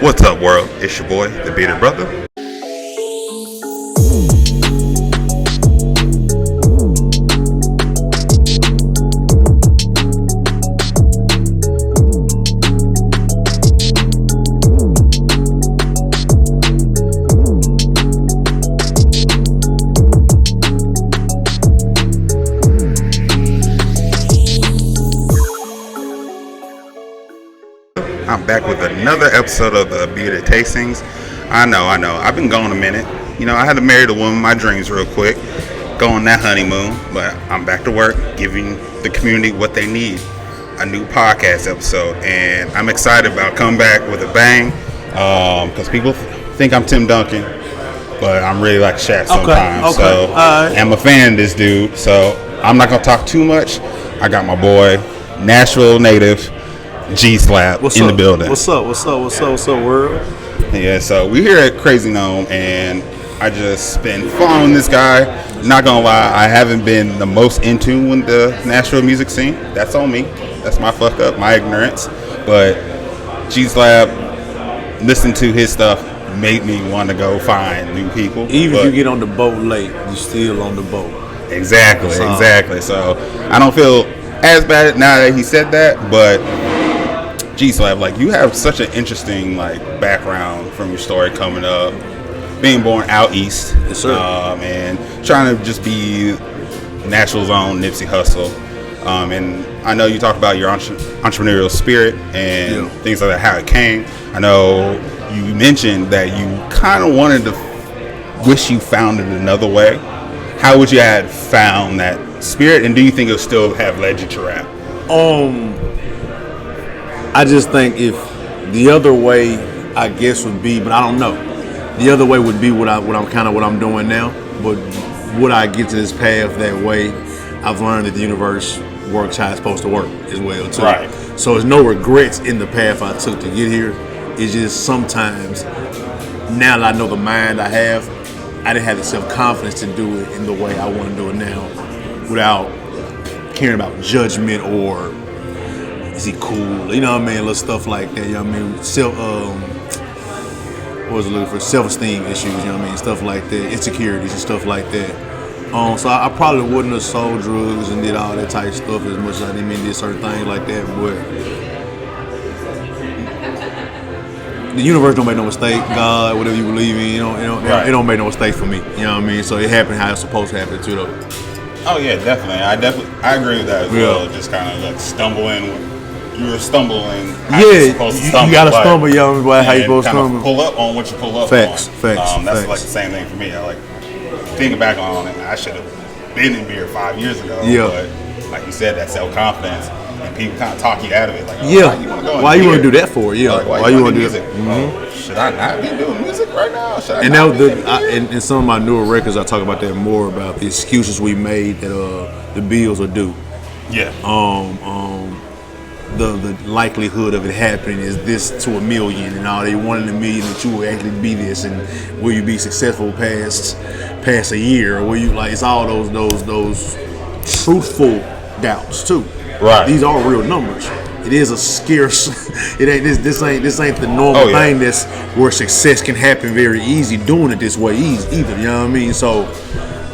What's up, world? It's your boy, the Beerded brother. I'm back with another episode of the Beerded Tastings. I know. I've been gone a minute. You know, I had to marry the woman of my dreams real quick, go on that honeymoon, but I'm back to work, giving the community what they need. A new podcast episode, and I'm excited about coming back with a bang, because people think I'm Tim Duncan, but I'm really like Shaq sometimes. So I'm a fan of this dude, so I'm not going to talk too much. I got my boy, Nashville native, Slab in the building. What's up, world? Yeah, so we're here at Crazy Gnome, and I just been following this guy. Not gonna lie, I haven't been the most in tune with the Nashville music scene. That's on me. That's my fuck up, my ignorance. But Slab, listening to his stuff made me want to go find new people. Even if you get on the boat late, you still on the boat. Exactly. So I don't feel as bad now that he said that, but Slab, like, you have such an interesting like background from your story coming up, being born out east, yes, sir. And trying to just be Nashville's own Nipsey Hussle. And I know you talk about your entrepreneurial spirit and things like that, how it came. I know you mentioned that you kind of wanted to wish you found it another way. How would you have found that spirit, and do you think it'll still have led you to rap? I just think if the other way, I guess, would be, but I don't know. The other way would be what I'm doing now. But would I get to this path that way? I've learned that the universe works how it's supposed to work as well too. Right. So there's no regrets in the path I took to get here. It's just sometimes, now that I know the mind I have, I didn't have the self-confidence to do it in the way I want to do it now, without caring about judgment or is he cool? You know what I mean? Little stuff like that. You know what I mean? What was it looking for? Self-esteem issues. You know what I mean? Stuff like that. Insecurities and stuff like that. So I probably wouldn't have sold drugs and did all that type of stuff as much as I didn't mean did certain things like that. But the universe don't make no mistake. God, whatever you believe in, it don't make no mistake for me. You know what I mean? So it happened how it's supposed to happen too, though. Oh yeah, definitely. I agree with that as well. Just kind of like stumbling. You were stumbling. You gotta stumble, young boy. How you supposed to stumble? Pull up on what you pull up Facts. That's like the same thing for me. I like thinking back on it. I should have been in beer 5 years ago. Yeah. But like you said, that self-confidence, and people kind of talk you out of it. Like, why you want to do that for? Yeah. Like, why you want to do music? Should I not be doing music right now? In some of my newer records, I talk about that more, about the excuses we made that the bills are due. Yeah. The likelihood of it happening is this to a million, and all they 1 in a million that you will actually be this, and will you be successful past a year, or will you, like, it's all those truthful doubts too. Right. These are real numbers. It is a scarce. It ain't this ain't the normal thing that's where success can happen very easy doing it this way either. You know what I mean? So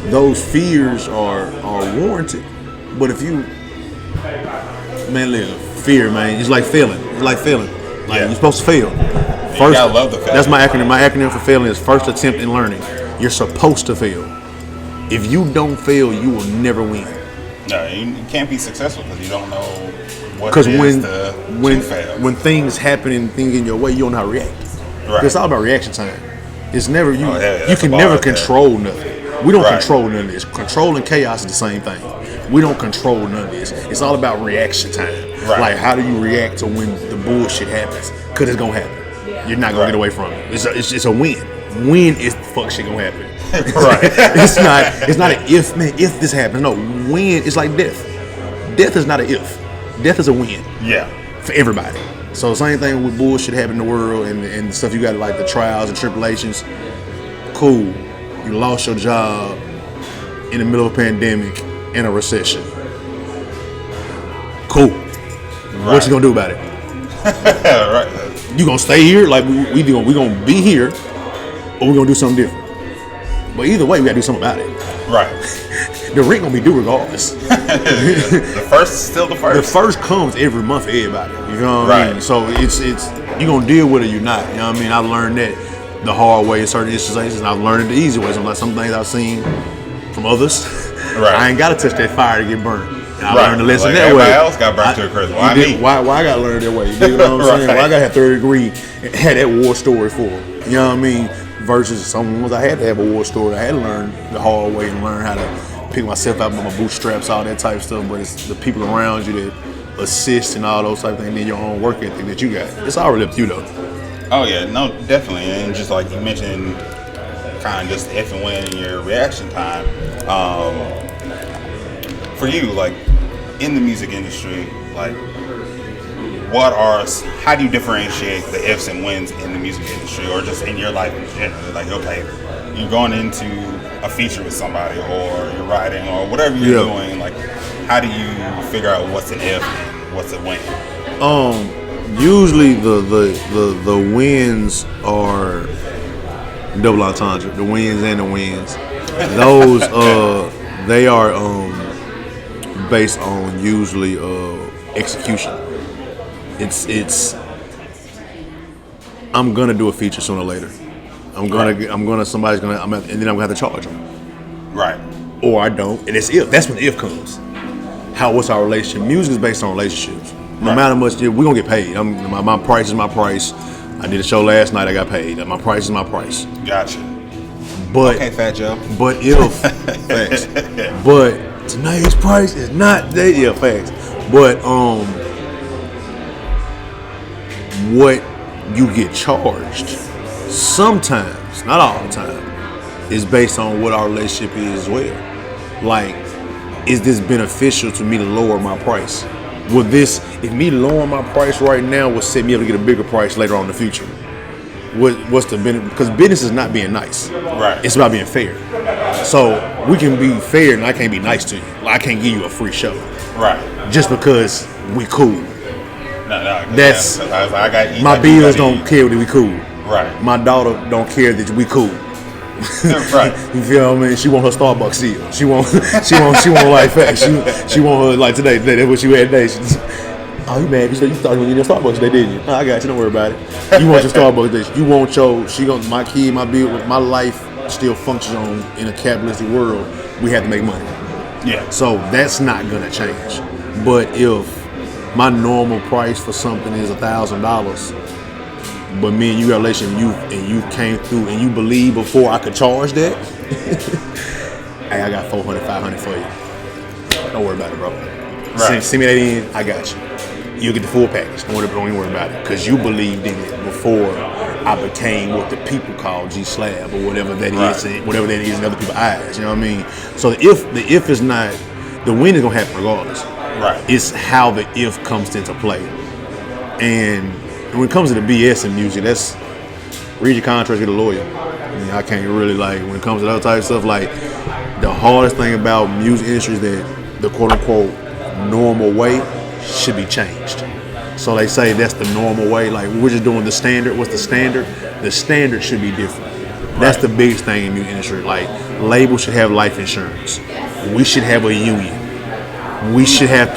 those fears are warranted. But if you, fear, man, it's like failing. Like you're supposed to fail. First, I love the fail. That's my acronym. My acronym for failing is first attempt in learning. You're supposed to fail. If you don't fail, you will never win. No, you can't be successful because you don't know what it is to fail. When things happen and things in your way, you don't know how to react. Right. It's all about reaction time. It's never you. You can never control nothing. We don't control none of this. Control and chaos is the same thing. We don't control none of this. It's all about reaction time. Right. Like, how do you react to when the bullshit happens? Because it's gonna happen. You're not gonna get away from it. It's a win. When is the fuck shit gonna happen? Right. It's not an if, man, if this happens. No, when. It's like death. Death is not an if. Death is a win. Yeah. For everybody. So same thing with bullshit happening in the world and stuff. You got, like, the trials and tribulations. Cool. You lost your job in the middle of a pandemic and a recession. Cool. Right. What you gonna do about it? Right. You gonna stay here? Like we gonna be here, or we gonna do something different? But either way, we gotta do something about it. Right. The rent gonna be due regardless. The first is still the first. The first comes every month for everybody. You know what I mean? So it's you gonna deal with it or you're not. You know what I mean? I've learned that the hard way in certain situations, and I've learned it the easy way. Some things I've seen from others. Right. I ain't gotta touch that fire to get burnt. And I learned the lesson like that way. Everybody else got burnt to a crisp. Why me? Why I gotta learn that way? You know what I'm saying? Why I gotta have third degree and have that war story for them? You know what I mean? Versus some ones I had to have a war story. I had to learn the hard way and learn how to pick myself up with my bootstraps, all that type of stuff. But it's the people around you that assist and all those type of things, and then your own work ethic that you got. It's all really up to you though. Oh yeah, no, definitely. And just like you mentioned, kind of just if and when in your reaction time. For you, like in the music industry, like how do you differentiate the ifs and wins in the music industry, or just in your life in general? Like, okay, you're going into a feature with somebody, or you're writing, or whatever you're doing. Like, how do you figure out what's an if and what's a win? Usually the wins are double entendre. The wins and the wins. Those they are based on usually execution. It's I'm gonna do a feature sooner or later. And then I'm gonna have to charge them. Right. Or I don't, and it's if. That's when the if comes. What's our relationship? Music is based on relationships. No matter how much, we're gonna get paid. My price is my price. I did a show last night, I got paid. My price is my price. Gotcha. But okay, Fat Joe. But if facts. But tonight's price is not that facts. But what you get charged sometimes, not all the time, is based on what our relationship is as well. Like, is this beneficial to me to lower my price? If me lowering my price right now will set me up to get a bigger price later on in the future? What's the benefit? Because business is not being nice. Right. It's about being fair. So we can be fair and I can't be nice to you. Like, I can't give you a free show. Right. Just because we cool. No. That's I got my bills don't care that we cool. Right. My daughter don't care that we cool. Right. You feel what I mean? She want her Starbucks seal. She want like facts. She want her like today. That's what she had today. Oh, you mad? You thought you were getting your Starbucks today, didn't you? Oh, I got you. Don't worry about it. You want your Starbucks today. You want my kid, my bill, my life still functions in a capitalistic world. We have to make money. Yeah. So that's not gonna change. But if my normal price for something is $1,000, but me and you got a relationship, and you came through and you believe before I could charge that, hey, I got $400, $500 for you. Don't worry about it, bro. Right. Send me that in. I got you. You'll get the full package. Don't even worry about it, because you believed in it before I became what the people call Slab or whatever that is, whatever that is in other people's eyes. You know what I mean? So the if is not, the win is gonna happen regardless. Right. It's how the if comes into play. And when it comes to the BS in music, that's read your contract, get a lawyer. I mean, I can't really, like, when it comes to that type of stuff, like, the hardest thing about music industry is that the quote unquote normal way should be changed. So they say that's the normal way, like, we're just doing the standard. What's the standard? The standard should be different. That's the biggest thing in the music industry. Like, labels should have life insurance. We should have a union. We should have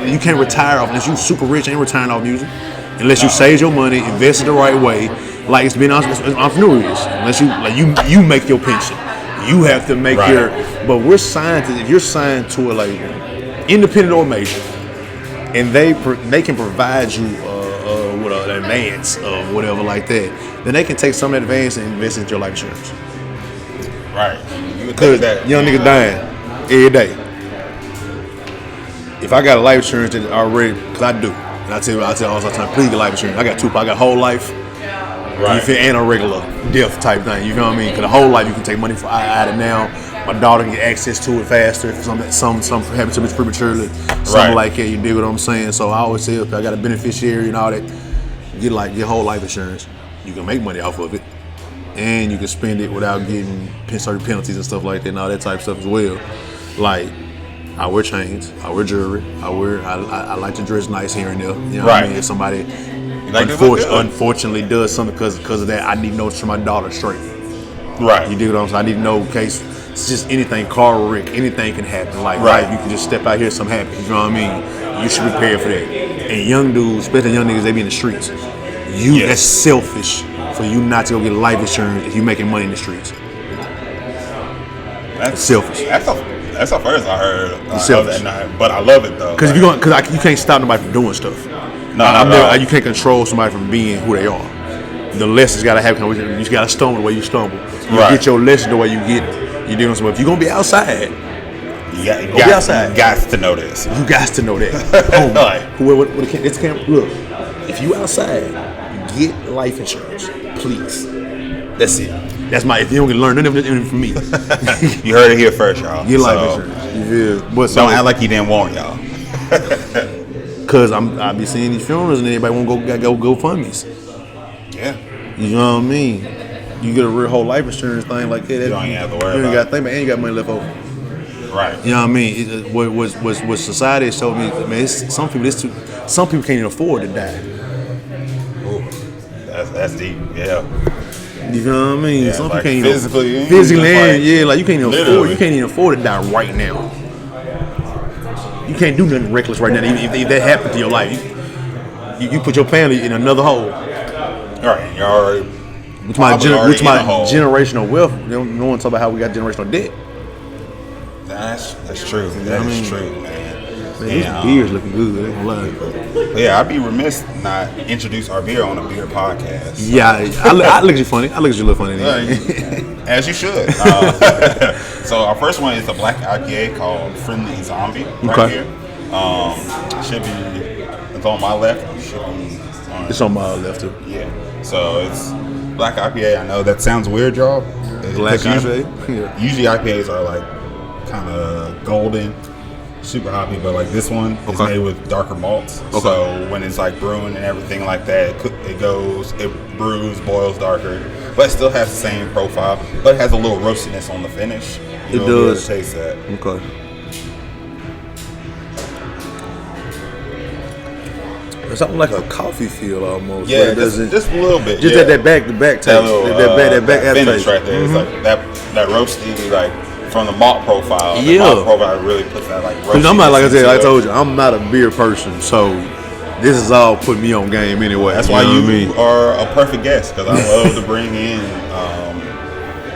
you can't retire off unless you super rich. Ain't retiring off music unless you save your money, invest it the right way. Like, it's entrepreneurial. Unless you make your pension, you have to make your. But we're signed to. If you're signed to a label, independent or major, and they can provide you with an advance of whatever like that, then they can take some of that advance and invest into your life insurance. Right. Because young niggas dying every day. If I got a life insurance that already, because I do, and I tell all the time, please get life insurance. I got two. I got whole life, and a regular death type thing. You know what I mean? Because the whole life you can take money for out of now. My daughter can get access to it faster if some happens to me prematurely, something like that. You dig what I'm saying? So I always say, if I got a beneficiary and all that, get whole life insurance. You can make money off of it, and you can spend it without getting certain penalties and stuff like that, and all that type of stuff as well. Like, I wear chains, I wear jewelry, I like to dress nice here and there. You know what I mean? If somebody Unfortunately, does something because of that. I need to know to my daughter straight. Right. You dig what I'm saying? I need to know in case it's just anything, car wreck, anything can happen. Like, right, you can just step out here, something happens. You know what I mean? You should prepare for that. And young dudes, especially young niggas, they be in the streets. That's selfish for you not to go get life insurance if you making money in the streets. That's selfish. That's the first I heard of that night, but I love it though. Because you can't stop nobody from doing stuff. You can't control somebody from being who they are. The lessons gotta happen. You just gotta stumble the way you stumble. You get your lesson the way you get it. You doing something. If you're gonna be outside, you got to know this. You got to know that. This camp. Look, if you outside, get life insurance, please. That's it. That's if you don't get learn none of it from me. You heard it here first, y'all. Get life insurance. You feel? But don't act like you didn't warn y'all. Cause I be seeing these funerals and everybody want to go GoFundMes. Yeah. You know what I mean? You get a real whole life insurance thing like that. You don't even have to worry about it. You ain't got to think about it, and you got money left over. Right. You know what I mean? What society has showed me, man, some people can't even afford to die. Ooh, that's deep. Yeah. You know what I mean? Yeah, some like people can't physically, you can't even afford to die right now. You can't do nothing reckless right now. If that happened to your life, you put your family in another hole. All right, you're already. Which my generational wealth. No one talk about how we got generational debt. That's true. That is true, man. These beers looking good. I ain't gonna lie. Yeah, I'd be remiss not introduce our beer on a beer podcast. Yeah, I look at you funny. I look at you a little funny. As you should. So our first one is a black IPA called Friendly Zombie right here. It's on my left. It's on my left too. Yeah. So it's black IPA. I know that sounds weird, y'all. Black IPA. Usually IPAs are like kind of golden, super hoppy, but like this one is made with darker malts. Okay. So when it's like brewing and everything like that, it brews, boils darker, but it still has the same profile. But it has a little roastiness on the finish. It does. Taste that. Okay. It's something like a coffee feel almost. Yeah, just a little bit. Just that back taste. That back finish right there. Mm-hmm. It's like that roasty, like from the malt profile. Yeah. The malt profile really puts that like roasty. I'm not, like I said, I told you, I'm not a beer person, so this is all putting me on game anyway. That's why you are a perfect guest, because I love to bring in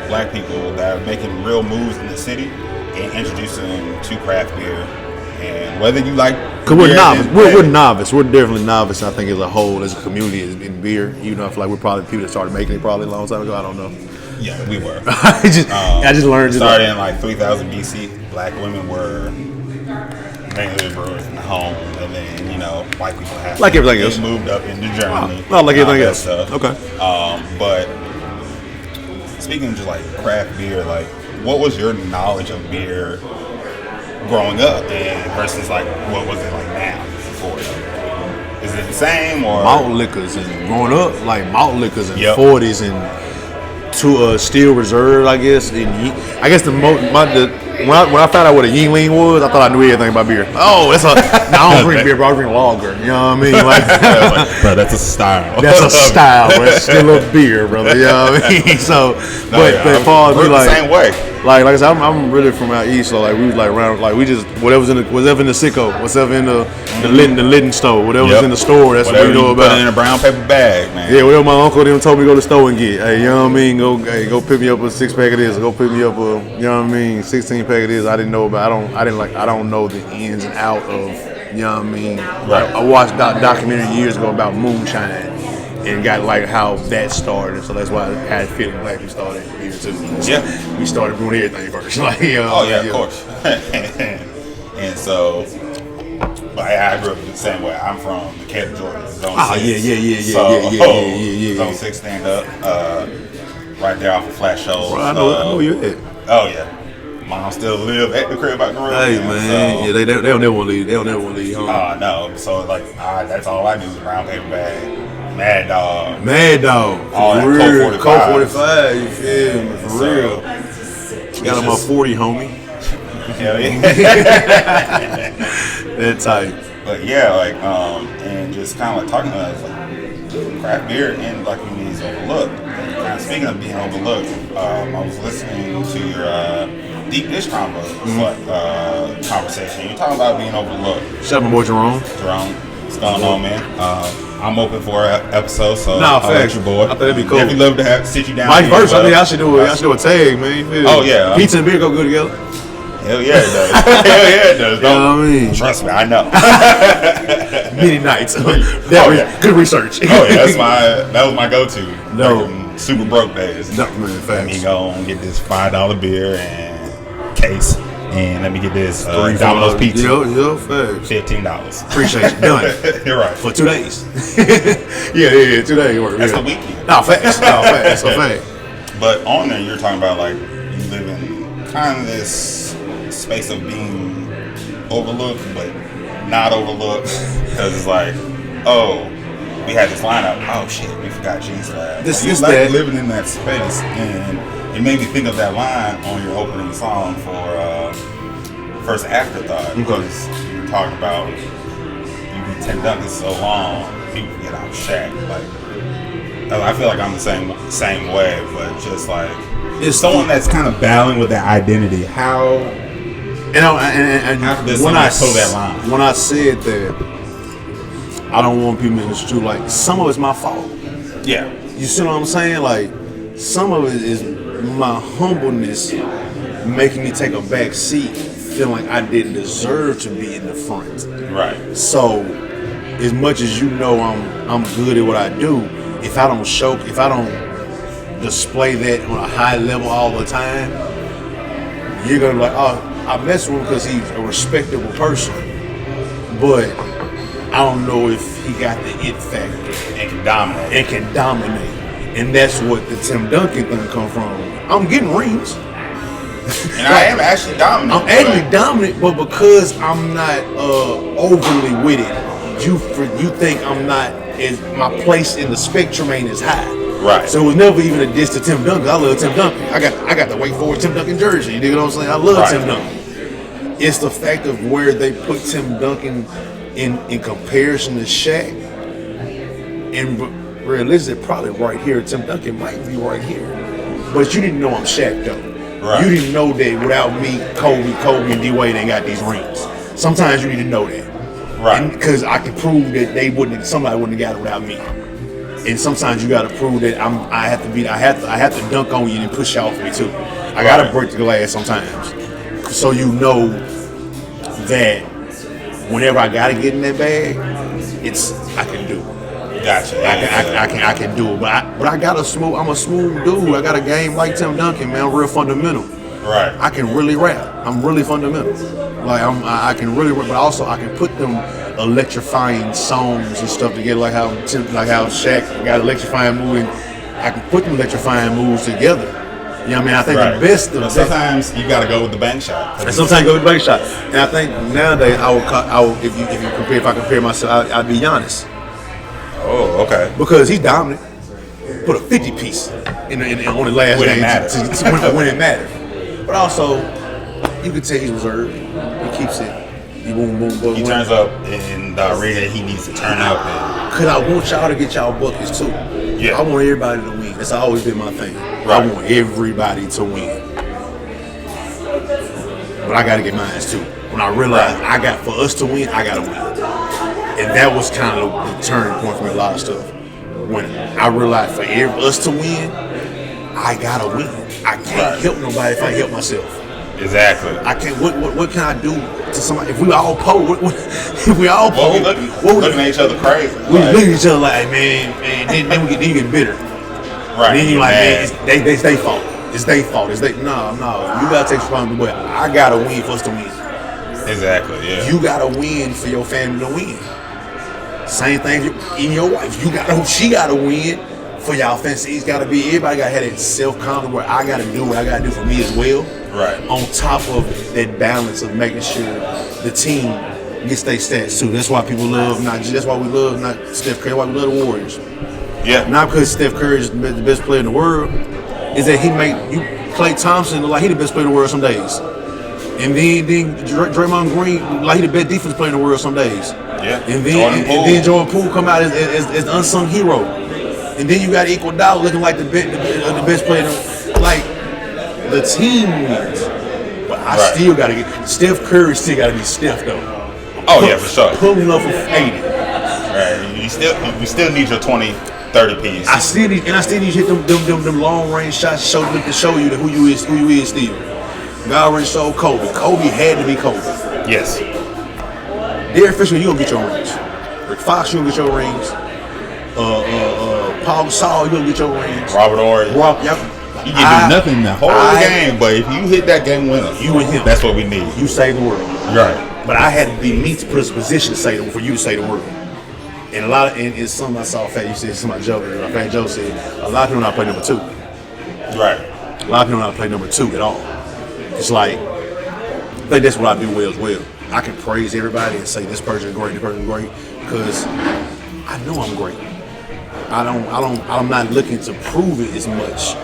black people that are making real moves in the city and introducing them to craft beer. And whether you like, because we're novice, we're novice. We're definitely novice. I think as a whole, as a community, in beer. You know, I feel like we're probably people that started making it probably a long time ago. I don't know. Yeah, we were. I just learned. Started in like 3000 BC. Black women were mainly brewers in the home, and then white people had like everything else moved up into Germany. Like everything else. Stuff. Okay. But speaking of just like craft beer, like what was your knowledge of beer growing up, and versus like what was it like now before? Is it the same or malt liquors and growing up like malt liquors and 40s and to Steel Reserve, I guess. And I guess when I found out what a Yingling was, I thought I knew everything about beer. Oh, I don't drink beer, bro. I drink lager. You know what I mean? Like, bro, that's a style. That's a style, bro. It's still a beer, brother. You know what I mean? So, but Paul, we like the same way. Like I said, I'm really from out east, so like we was like around, like we just whatever's in the sicko, whatever in the Litten store, whatever's in the store, that's what we know about. Put it in a brown paper bag, man. Yeah, whatever my uncle them told me to go to the store and get. Hey, you know what I mean? Go pick me up a 6-pack of this. Go pick me up a 16-pack of this. I didn't know about. I don't know the ins and out of. You know what I mean? Right. I watched a documentary years ago about moonshine. And got like how that started, so that's why I had a feeling black people started here too. Yeah, we started doing everything first. Like, of course. And so, but I grew up the same way. I'm from Decatur, Georgia. Zone 6. Zone 6 stand up, right there off of Flash Shoals. Bro, I know you at. Oh yeah. Mom still live at the crib out the road. Hey man, so, yeah, they'll never want to leave. They'll never want to leave. No, so like that's all I do is a brown paper bag. Mad Dog. All that Coke 45. You feel me? For real. Got him a 40, homie. Hell yeah. That tight. But yeah, like, and just kind of like talking to us, like, craft beer in Black communities overlooked. And speaking of being overlooked, I was listening to your deep dish convo conversation. You're talking about being overlooked. Shout out my boy Jerome. Jerome, what's going on, man? I'm open for an episode, so I'll let your boy. I think that'd be cool. Definitely love to sit you down. Mike first, I think I should do a tag, man. Oh yeah, pizza and beer go good together. Hell yeah, it does. Hell yeah, it does. You know what I mean? Trust me, I know. Many nights. Good research. Oh yeah, that was my go-to. No, super broke days. No, man, let me go and get this $5 beer and case, and let me get this Domino's pizza. Facts. $15. Appreciate you. Done. You're right. For 2 days. yeah, 2 days work. That's the weekend. No, facts. That's a fact. But on there, you're talking about like you live in kind of this space of being overlooked, but not overlooked, because it's like, oh, we had this lineup. Oh shit, we forgot Slab. This you is like that living in that space, and it made me think of that line on your opening song for First Afterthought, because you were talking about you be Tim Duncan so long, people forget I'm Shaq. Like, I feel like I'm the same way, but just like it's someone that's kind of battling with that identity. How? And when I toe that line, when I said that, I don't want people to misconstrue. Like, some of it's my fault. Yeah. You see what I'm saying? Like, some of it is my humbleness making me take a back seat, feeling like I didn't deserve to be in the front. Right. So, as much as you know I'm good at what I do, if I don't display that on a high level all the time, you're gonna be like, oh, I mess with him because he's a respectable person, but I don't know if he got the it factor and can dominate. And that's what the Tim Duncan thing come from. I'm getting rings. And I am actually dominant. I'm actually dominant, but because I'm not overly with it, you think I'm not, my place in the spectrum ain't as high. Right. So it was never even a diss to Tim Duncan. I love Tim Duncan. I got the Wake Forward Tim Duncan jersey. You dig what I'm saying? I love Tim Duncan. It's the fact of where they put Tim Duncan in comparison to Shaq. And realistically, probably right here, Tim Duncan might be right here. But you didn't know I'm Shaq though. Right. You didn't know that without me, Kobe, and D-Wade ain't got these rings. Sometimes you need to know that. Right. Because I can prove that somebody wouldn't have got it without me. And sometimes you gotta prove that I have to dunk on you and push you off me too. I gotta break the glass sometimes. So you know that whenever I gotta get in that bag, I can do it. Gotcha. I can do it. But I'm a smooth dude. I got a game like Tim Duncan, man. I'm real fundamental. Right. I can really rap. I'm really fundamental. Like I can really rap, but also I can put them electrifying songs and stuff together, like how Shaq got electrifying moves. I can put them electrifying moves together. You know what I mean? I think the best of sometimes you gotta go with the bank shot. And sometimes go with the bank shot. And I think nowadays I will if I compare myself, I'd be Giannis. Oh, okay. Because he's dominant. Put a 50 piece in on the last game when it mattered. But also, you can tell he's reserved. He keeps it. He turns up in the arena he needs to turn up in. Because I want y'all to get y'all buckets too. Yeah. I want everybody to win. That's always been my thing. Right. I want everybody to win. But I gotta get mine too. When I realized for us to win, I gotta win. And that was kind of the turning point for me, a lot of stuff. When I realized for us to win, I gotta win. I can't help nobody if I help myself. Exactly. I can't. What can I do to somebody? If we all post, if we all post, we're looking at each other crazy. We look at each other like, man. Then you get bitter. Right. Then you like, man, it's their fault. It's their fault. No. You gotta take responsibility. I gotta win for us to win. Exactly. Yeah. You gotta win for your family to win. Same thing in your wife. She gotta win for y'all fancy. It's gotta be, everybody gotta have that self-confidence where I gotta do what I gotta do for me as well. Right. On top of that balance of making sure the team gets their stats too. That's why people love that's why we love not Steph Curry, why we love the Warriors. Yeah. Not because Steph Curry is the best player in the world, is that he make you Klay Thompson look like he the best player in the world some days. And then Draymond Green, like he the best defense player in the world some days. Yeah. And then Jordan Poole come out as the unsung hero. And then you got Iguodala looking like the best player. Like, the team wins. But I still got to get... Steph Curry still got to be Steph, though. Oh, yeah, for sure. Pulling up for 80. Right. You still need your 20, 30 piece. I still need to hit them long range shots to show you who you is still. God already showed Kobe. Kobe had to be Kobe. Yes. Derek Fisher, you gonna get your rings. Rick Fox, you gonna get your rings. Paul Gasol, you gonna get your rings. Robert Ory. You can do nothing in that whole game, but if you hit that game winner, you and him. That's what we need. You save the world. Right. But I had to be me to put us in a position to say the for you to say the word. And it's something I saw you said somebody joking. Fat Joe said a lot of people not play number 2. Right. A lot of people not play number 2 at all. It's like I think that's what I do well as well. I can praise everybody and say this person is great, this person is great, because I know I'm great. I'm not looking to prove it as much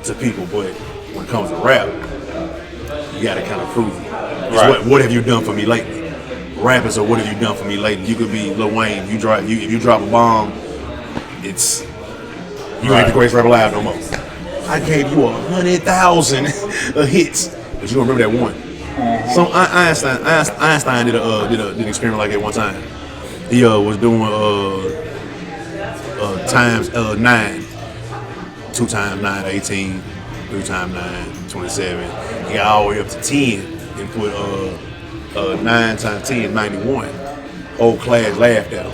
to people, but when it comes to rap, you gotta kind of prove it. Right. What have you done for me lately? Rappers are what have you done for me lately? You could be Lil Wayne. If you drop a bomb, you ain't the greatest rapper alive no more. I gave you 100,000 hits, but you don't remember that one. So Einstein did an experiment like that one time. He was doing times 9, 2 times 9, 18, 3 times 9, 27. He got all the way up to 10 and put 9 times 10, 91. Whole class laughed at him.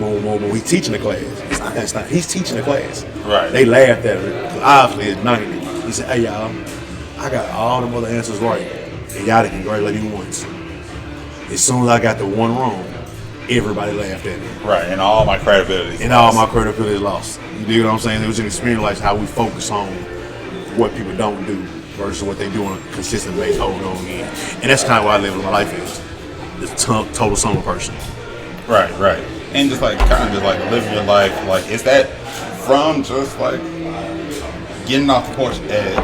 When we teaching the class, it's Einstein. He's teaching the class. Right. They laughed at him because obviously it's 90. He said, "Hey y'all, I got all the other answers right, and y'all didn't congratulate me once. As soon as I got the one wrong, everybody laughed at me. Right, and all my credibility. Lost. You dig what I'm saying? It was an experience like how we focus on what people don't do versus what they do on a consistent basis over and over again. And that's kind of what I live in my life is. This total summer person. Right. And just like living your life, like is that from just like getting off the porch at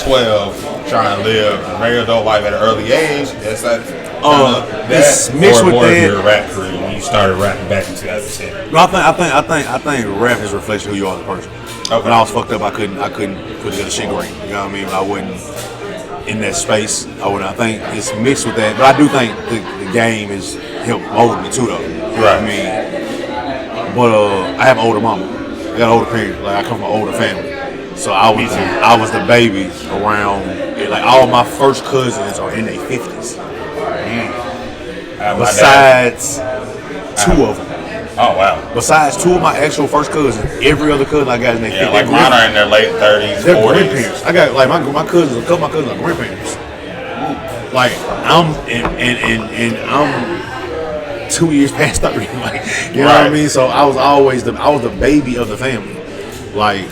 12, trying to live a regular adult life at an early age? That's it's mixed with that. Your rap career when you started rapping back in 2010. No, I think rap is a reflection of who you are as a person. Okay. When I was fucked up, I couldn't put together shit great. You know what I mean? When I wasn't in that space. I think it's mixed with that, but I do think the game has helped mold me too, though. You know what I mean? But I have an older mama. I got older parents. Like I come from an older family, so I was the baby around. Like all my first cousins are in their 50s. Besides 2 of them. Oh wow! Besides 2 of my actual first cousins, every other cousin I got in their 50s. Like mine are in their late 30s, they're 40s. Grandparents. I got like my cousins. A couple of my cousins are grandparents. Like I'm I'm 2 years past 30. Like you know what I mean. So I was the baby of the family. Like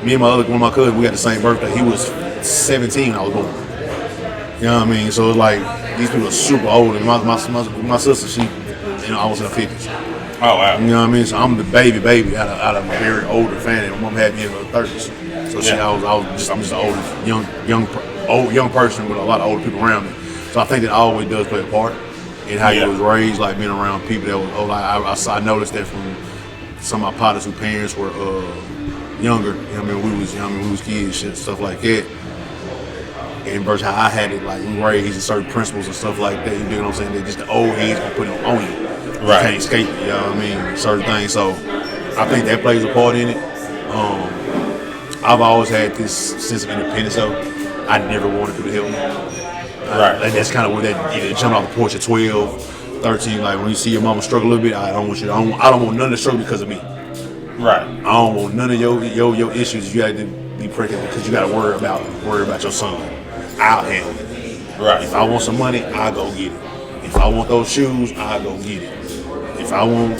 me and one of my cousins, we got the same birthday. He was 17 when I was born. You know what I mean? So it's like these people are super old, and my sister, she, I was in her 50s. Oh wow! You know what I mean? So I'm the baby out of a very older family. My mom had me in her 30s, so I'm just an old young person with a lot of older people around me. So I think that always does play a part in how you was raised, like being around people that was old. I noticed that from some of my partners whose parents were younger. You know what I mean? We was kids, shit, stuff like that. And versus how I had it, like we raised in certain principles and stuff like that. You know what I'm saying? That just the old heads gonna put it on you. You can't escape it, you know what I mean? Certain things. So I think that plays a part in it. I've always had this sense of independence though. I never wanted people to help me. Like that's kind of where that jumping off the porch at 12, 13, like when you see your mama struggle a little bit, I don't want none of the struggle because of me. Right. I don't want none of your issues. You got to be pregnant because you got to worry about your son. I'll handle it. Right. If I want some money, I'll go get it. If I want those shoes, I'll go get it. If I want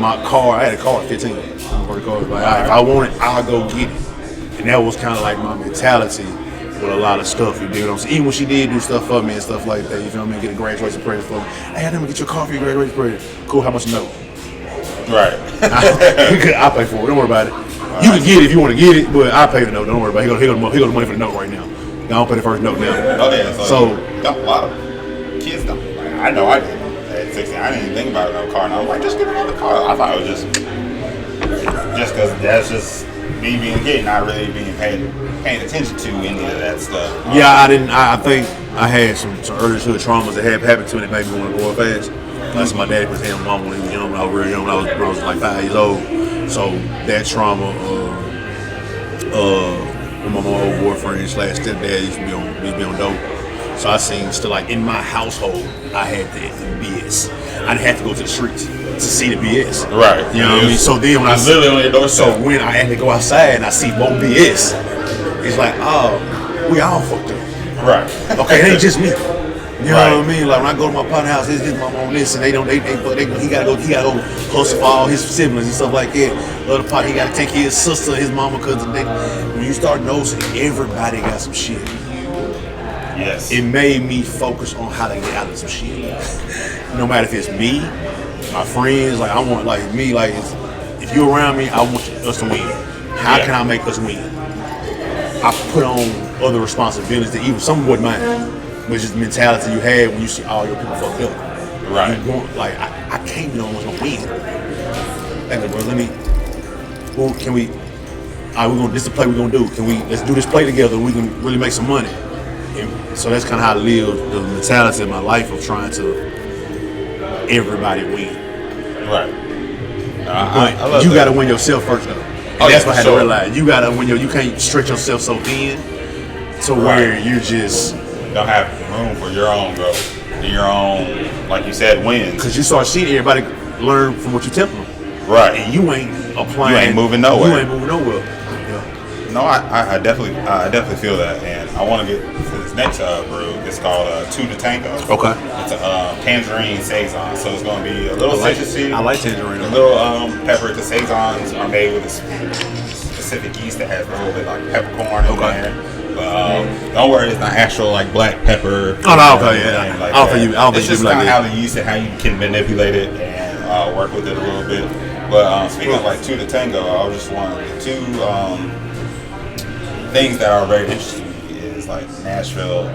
my car, I had a car at 15. If I want it, I'll go get it. And that was kind of like my mentality with a lot of stuff, you know what I'm saying? Even when she did do stuff for me and stuff like that, you feel me? Get a graduation present for me. Hey, I didn't get your car for your graduation present. Cool, how much note? Right. I'll pay for it, don't worry about it. You can get it if you want to get it, but I'll pay the note, don't worry about it. Here go the money for the note right now. I don't pay the first note now. So a lot of kids don't. I know I did. at 16. I didn't even think about another car. And I was like, just get another car. I thought it was just because that's just me being a kid, not really being paying attention to any of that stuff. Yeah, I didn't. I think I had some early childhood traumas that happened to me that made me want to go up fast. Like my dad was him, mom when he was young, when I was real young, when I was like 5 years old. So that trauma, with my old boyfriend / stepdad used to be on dope. So I seen still like in my household, I had the BS. I didn't have to go to the streets to see the BS. Right. You know what I mean? So then when literally on your doorstep. So when I had to go outside and I see more BS, it's like, oh, we all fucked up. Right. Okay, it ain't just me. You know what I mean? Like when I go to my partner's house, his mom on this, and he gotta go hustle for all his siblings and stuff like that. Other part, he gotta take his sister, his mama, cause when you start noticing everybody got some shit. Yes. It made me focus on how to get out of some shit. No matter if it's me, my friends, like I want, like me, like if you're around me, I want us to win. How can I make us win? I put on other responsibilities that even some wasn't mine, which is the mentality you had when you see all your people fucked up. Right. Like I can't be the only one gonna win. Hey, bro, can we? All right, this is the play we're gonna do. Let's do this play together. We can really make some money. And so that's kind of how I live the mentality of my life of trying to everybody win. Right. But you got to win yourself first, though. And that's what I had to realize. You got to win you can't stretch yourself so thin to where you just don't have room for your own growth, your own, like you said, wins. Because you start seeing everybody learn from what you tell them. Right. And you ain't applying. You ain't moving nowhere. You ain't moving nowhere. No, I definitely feel that, and I want to get to this next brew. It's called Two to Tango. Okay. It's a tangerine saison, so it's going to be a little citrusy. I like tangerine. A little pepper. The saisons are made with a specific yeast that has a little bit like peppercorn in there. But don't worry, it's not actual like black pepper. Oh no, okay, yeah. Like I don't think it's just kind of how the yeast and how you can manipulate it and work with it a little bit. But speaking of like Two to Tango, I was just wondering two things that are very interesting to me is like Nashville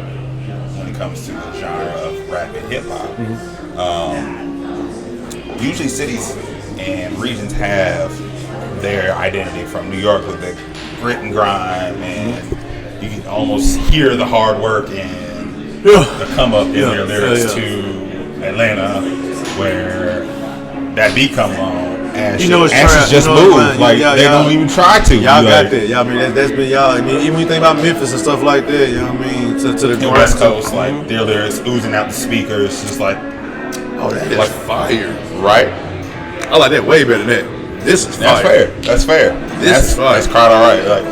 when it comes to the genre of rap and hip hop. Usually cities and regions have their identity. From New York with the grit and grime, and you can almost hear the hard work and the come up in their lyrics to Atlanta, where that beat comes on. Ashes just move. Like they don't even try to. Y'all got that. Y'all, I mean that's been y'all. I mean, even when you think about Memphis and stuff like that, you know what I mean? To the West Coast, like their lyrics oozing out the speakers, just like that is like fire, right? I like that way better than that. This is fire. That's fair. This is fire. That's quite all right. Like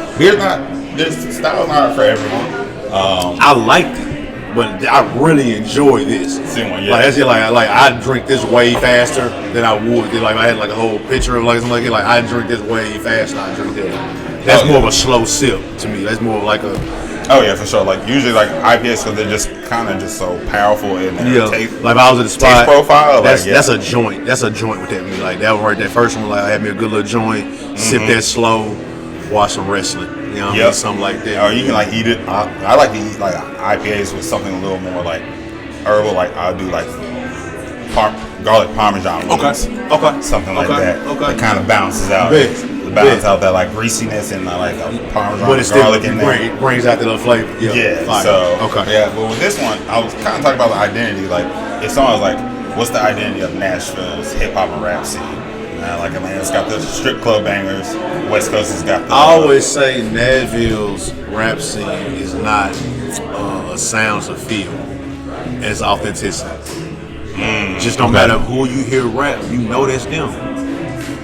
this style's not for everyone. I like it. But I really enjoy this. Like I drink this way faster than I would. Like I had like a whole picture of like something like it. Like I drink this way faster. I drink that. That's more of a slow sip to me. That's more of like a. Oh yeah, for sure. Like usually like IPAs, because they're just kind of just so powerful in their taste. Like if I was at the spot, taste profile. That's a joint. That's a joint with that me. Like that one right. That first one, like I had me a good little joint. Sip that slow. Watch some wrestling. You know what I mean? Something like that. Or you can like eat it. I like to eat like IPAs with something a little more like herbal. Like I'll do like garlic parmesan. Okay. Something like that. Okay. It kind of balances out. Balance out that like greasiness and like parmesan, but it's garlic still, in there. It brings out the little flavor. Yeah. Fire. So okay. Yeah. But with this one, I was kind of talking about the identity. Like it's almost like what's the identity of Nashville's hip hop and rap scene? Like Atlanta's got the strip club bangers. West Coast has got the. I always say Nashville's rap scene is not a sounds of feel. It's authenticity. Just no matter who you hear rap, you know that's them.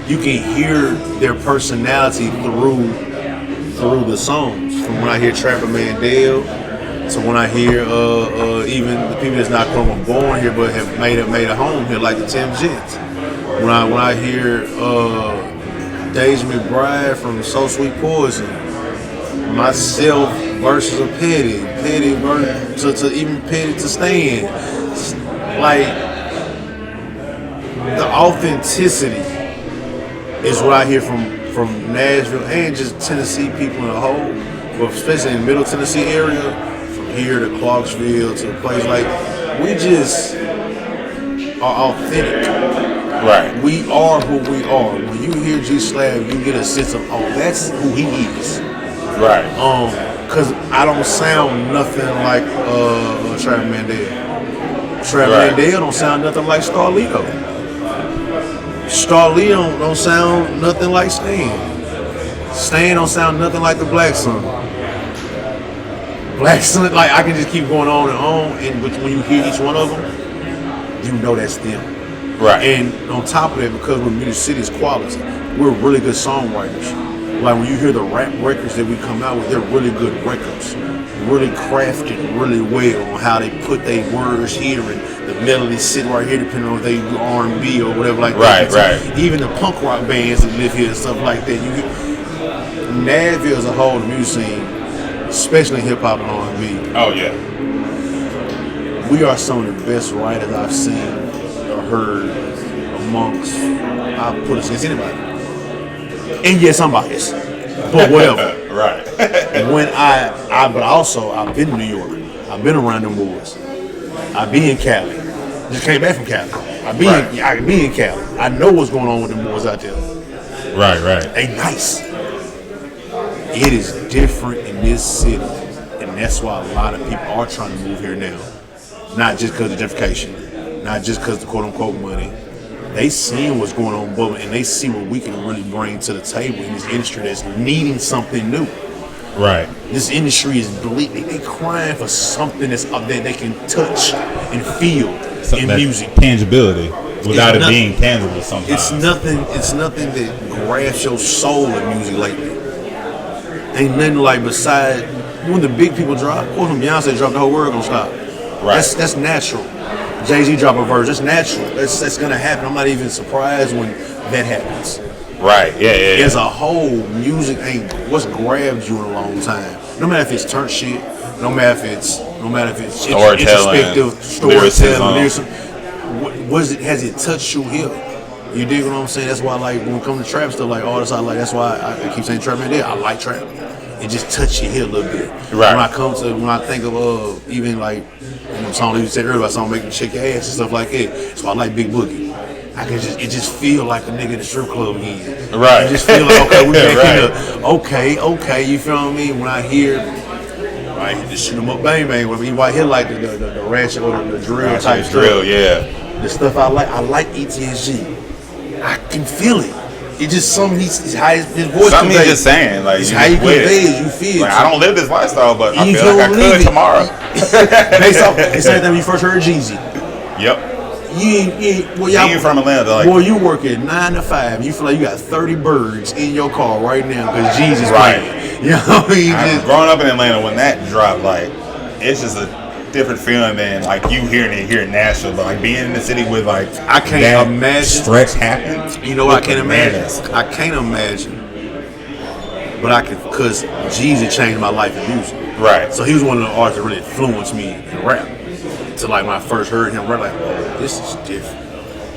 You can hear their personality through the songs. From when I hear Trapper Man Dale to when I hear even the people that's not born here but have made a home here, like the Tim Gents. When I hear Deja McBride from So Sweet Poison, myself versus a Petty versus to even Petty to Stan, like the authenticity is what I hear from Nashville and just Tennessee people in a whole, but especially in the Middle Tennessee area, from here to Clarksville to a place like we just. are authentic. Right. We are who we are. When you hear G Slab, you get a sense of, oh, that's who he is. Right. Cause I don't sound nothing like Trap Mandel. Trap Mandel don't sound nothing like Starlito. Starlito don't sound nothing like Stan. Stan don't sound nothing like the Black Sun. Black Sun, like I can just keep going on, and when you hear each one of them, you know that's them. Right. And on top of that, because we're Music City's quality, we're really good songwriters. Like when you hear the rap records that we come out with, they're really good records. Really crafted really well on how they put their words here and the melody sit right here depending on if they do R&B or whatever like that. Right. Even the punk rock bands that live here and stuff like that. Nashville as a whole, the music scene, especially hip hop and R&B. Oh yeah. We are some of the best writers I've seen or heard amongst. I'll put us against anybody. And yes, I'm biased, but whatever. Right. When but also I've been to New York. I've been around them boys. I be in Cali. Just came back from Cali. I be in Cali. I know what's going on with them boys out there. Right. They nice. It is different in this city, and that's why a lot of people are trying to move here now. Not just because of gentrification, not just because of the quote unquote money. They seeing what's going on, and they see what we can really bring to the table in this industry that's needing something new. Right. This industry is bleeding. They crying for something that's up there they can touch and feel in music. Tangibility without it being tangible sometimes. It's nothing that grabs your soul in music lately. Ain't nothing like beside when the big people drop. Of course, when Beyonce dropped, the whole world gonna stop. Right. That's natural. Jay-Z drop a verse. That's natural. That's gonna happen. I'm not even surprised when that happens. Right. Yeah. As a whole, music ain't what's grabbed you in a long time. No matter if it's turnt shit, no matter if it's introspective, storytelling, has it touched you here? You dig what I'm saying? That's why, like, when it comes to trap stuff, like all this, that's why I keep saying trap there. I like trap. It just touch you here a little bit. Right. When I think of even like song you said earlier about song making you shake your ass and stuff like that. So I like Big Boogie. It just feel like a nigga in the strip club again. Right. It just feel like, okay, we back in the, okay, you feel me? When I hear, right, just shoot 'em up, bang, bang, whatever. You might hear like the ratchet or the drill type drill, yeah. The stuff I like ETSG. I can feel it. It's just something his voice something he's just saying, like, it's how you convey it, you feel like, it. I don't live this lifestyle, but I feel like I could tomorrow. Based off the same thing when you first heard Jeezy. Yep. You from Atlanta, like, boy, you work at 9 to 5. You feel like you got 30 birds in your car right now because Jeezy's playing. You know what I mean? Growing up in Atlanta, when that dropped, like, it's just a different feeling than like you hearing it here in Nashville, but like being in the city with like I can't imagine stretch happens. You know what I can't imagine? I can't imagine, but I can, because Jeezy changed my life in music. Right. So he was one of the artists that really influenced me in rap. So like when I first heard him rap, like, oh, this is different.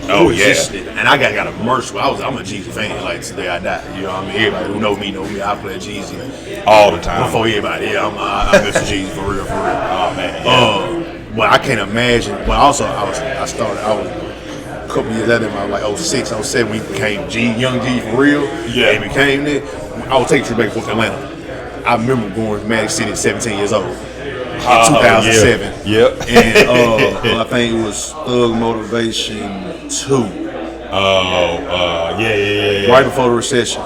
Oh yeah. And I got immersed. I'm a Jeezy fan. Like today I die. You know what I mean? Everybody who know me know me. I play Jeezy all the time. Before everybody. Yeah, I miss Jeezy for real. Oh man. Yeah. But I can't imagine. But also I was a couple years later, like 06, 07, when he became Young G for real. Yeah. And became that. I would take a trip back to Atlanta. I remember going to Magic City at 17 years old. In 2007. Yep. And I think it was Thug Motivation 2. Yeah. Right before the recession.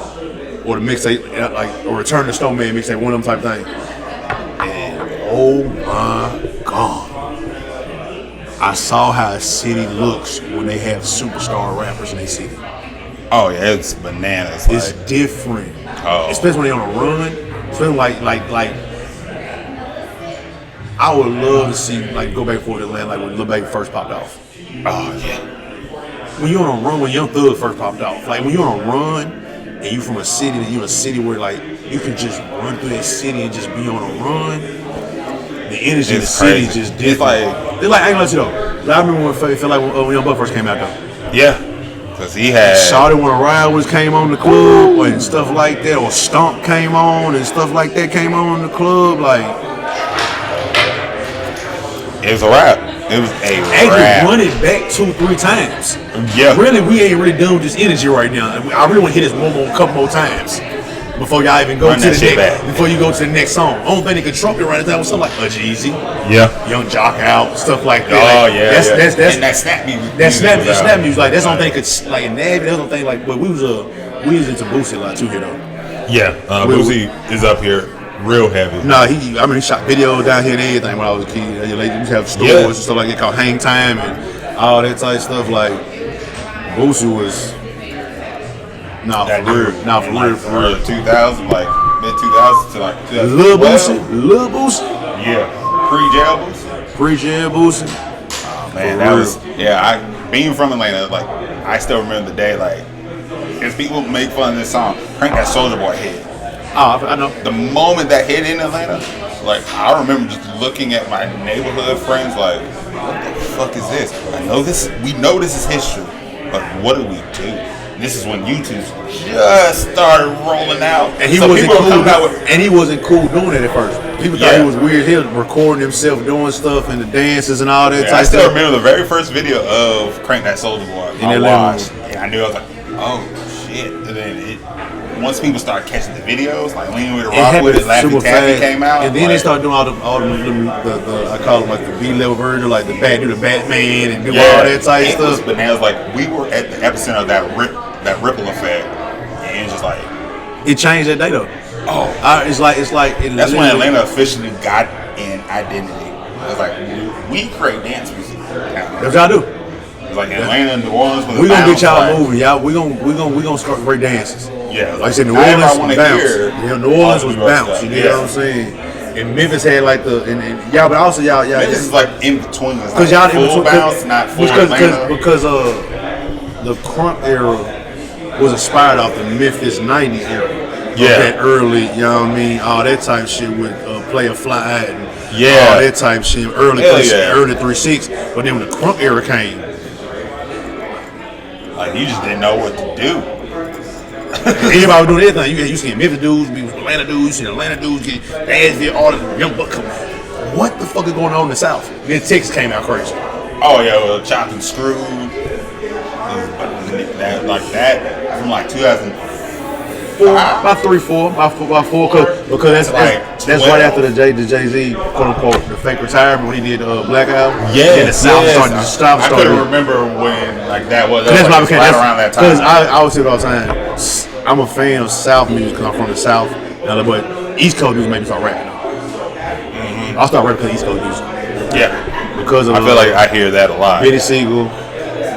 Or the mixtape, like, or Return to Snowman mixtape, one of them type thing. And oh my God. I saw how a city looks when they have superstar rappers in their city. Oh yeah, it's bananas. It's different. Oh. Especially when they're on a run. Especially like I would love to see, like, go back and forth to Atlanta, like when Lil Baby first popped off. Oh yeah. When you're on a run, when Young Thug first popped off, like when you're on a run and you from a city, and you're in a city where like you can just run through that city and just be on a run. The energy of the city is just different. It's like, I ain't gonna let you know. I remember when it felt like when Young Buck first came out though. Yeah. Cause he had Shawty Wanna Ride was came on the club and stuff like that, or Stomp came on and stuff like that came on in the club, like. It was a rap. It was a and wrap. you run it back 2-3 times. Yeah. Really, we ain't really done with this energy right now. I really want to hit this a couple more times before y'all even go to the next. Before you go to the next song. Only thing that can trump it right now was something like Jeezy. Yeah. Young Jock Out, stuff like that. Oh like, yeah. That's and that snap music. That snap music. Like that's the only thing could like Navy. That's the only thing like. But we was into Boosie a lot too here though. Yeah. Boosie is up here. Real heavy. Nah, he shot videos down here and everything when I was a kid. Like, we used to have stores and stuff like that called Hang Time and all that type of stuff. Like, Boosie was for real. 2000, like mid 2000s to like 2000. Lil Boosie. Yeah, pre-jail Boosie. Oh man, that was being from Atlanta. Like, I still remember the day. Like, as people make fun of this song, Crank That Soulja Boy hit. Oh, I know. The moment that hit in Atlanta, like, I remember just looking at my neighborhood friends like, what the fuck is this? We know this is history, but what do we do? And this is when YouTube just started rolling out. And he wasn't cool doing it at first. People thought he was weird. He was recording himself doing stuff and the dances and all that type I still stuff. remember the very first video of Crank That Soulja Boy I watched. And I knew, I was like, oh shit. And then once people started catching the videos, like Leaning With a Rock With It, Laffy Taffy came out. And then they started doing all the I call them like the B-level version, like the Batman and do all that type of stuff. But now it's like we were at the epicenter of that ripple effect. And it's just like... It changed that day though. It's like that's when Atlanta officially got an identity. It was like, we create dance music. That's what y'all do. It's like Atlanta and New Orleans. We're gonna get y'all moving, y'all. We're gonna start great dances. Yeah, like I said, New Orleans was bounce. New Orleans was bounce. You know what I'm saying? And Memphis had like but also y'all. Memphis is like in between. Because y'all in between. Bounce, not full because the crunk era was inspired off the Memphis '90s era. Yeah. That early, you know what I mean? All that type shit with Player Fly and all that type shit. Early 3-6. But then when the crunk era came, like you just didn't know what to do. Everybody was doing everything. You see Memphis dudes, be Atlanta dudes, you see Atlanta dudes get Nashville, all the young buck come. What the fuck is going on in the South? Then Texas came out crazy. Oh yeah, well, Chopped and Screwed. Like that from like 2004. About 3-4, about 4, because that's right after the Jay-Z quote unquote the fake retirement when he did Black Album. Yeah, and the South started. I couldn't remember when like that was. That's why I right around that time. Because I always say it all the time. I'm a fan of South music because I'm from the South. But East Coast music made me start rapping. I start rapping because East Coast music. Yeah, because of I feel like I hear that a lot. Benny Siegel.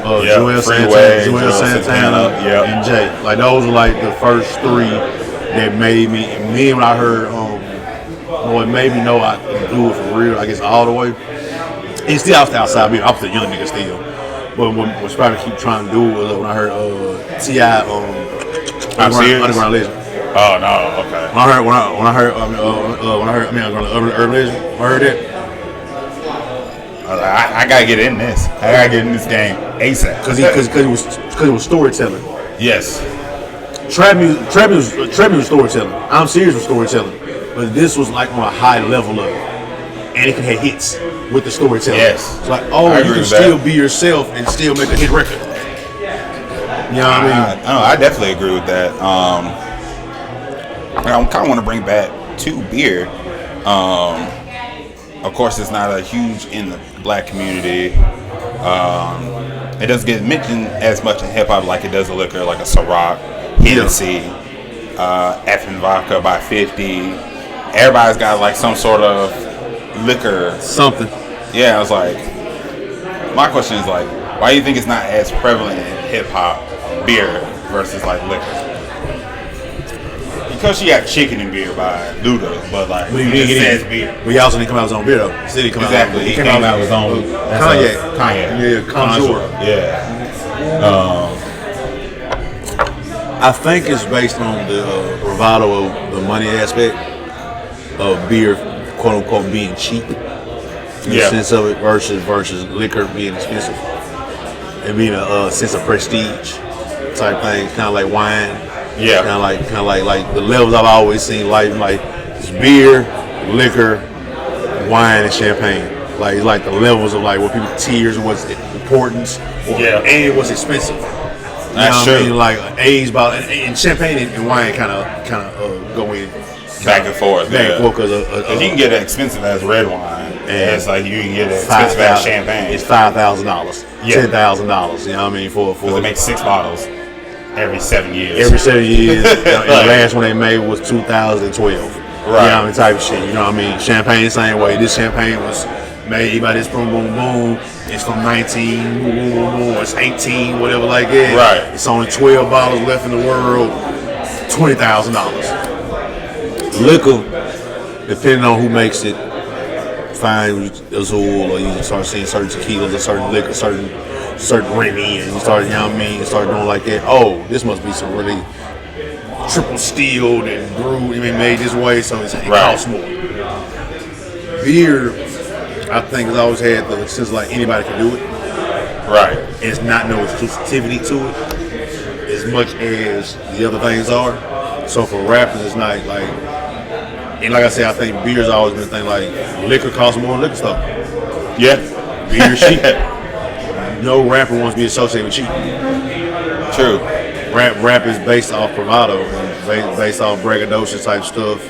Joel Santana, and Jay. Like those were like the first three that made me. And then when I heard, it made me know I could do it for real. I guess all the way. And still, I was outside. I was a young nigga still. But what was probably keep trying to do was when I heard T.I. Underground Legend. Oh no, okay. When I heard Urban Legend. I heard that. I gotta get in this. I gotta get in this game ASAP. Because it was storytelling. Yes. Trap music was storytelling. I'm serious with storytelling, but this was like on a high level of it, and it could have hits with the storytelling. Yes. It's like, you can still be yourself and still make a hit record. You know what I mean? I definitely agree with that. I kind of want to bring back to beer. Of course, it's not a huge in the black community. It doesn't get mentioned as much in hip hop like it does a liquor, like a Ciroc, Hennessy, Effing Vodka by 50. Everybody's got like some sort of liquor. Something. Yeah, I was like, my question is like, why do you think it's not as prevalent in hip hop beer versus like liquor? Because she got Chicken and Beer by Luda, but like he says beer. But he also didn't come out with his own beer though. He came out with his own Kanye. Yeah, Conjure. Yeah. I think it's based on the bravado of the money aspect of beer, quote unquote, being cheap. In the sense of it versus liquor being expensive. And being a sense of prestige type thing, kind of like wine. Yeah. Kind of like the levels I've always seen, like it's beer, liquor, wine, and champagne. Like it's like the levels of like what people tiers and what's importance, and what's expensive. That's true. I mean? Like aged bottle and champagne and wine kind of go in back and forth because you can get an expensive as red wine, and it's like you can get an expensive as champagne. It's $5,000, $10,000. You know what I mean? For they make 6 bottles every 7 years. Every 7 years. And the last one they made was 2012. Right. You know what I mean? Type of shit. You know what I mean? Champagne the same way. This champagne was made by this boom boom boom. It's from 19, boom boom boom. It's 18, whatever like that. Right. It's only 12 bottles left in the world. $20,000. Liquor, depending on who makes it, fine Azul, or you start seeing certain tequilas or certain liquor, certain Remy, and you start, you know what I mean, you start doing like that. Oh, this must be some really triple stilled and brewed, made this way, so it costs more. Beer, I think, has always had the sense like anybody can do it. Right. It's not no exclusivity to it as much as the other things are. So for rappers, it's not like. And like I said, I think beer's always been a thing. Like liquor costs more than liquor stuff. Yeah, beer's cheap. No rapper wants to be associated with cheap. True. Rap is based off bravado and based off braggadocious type stuff.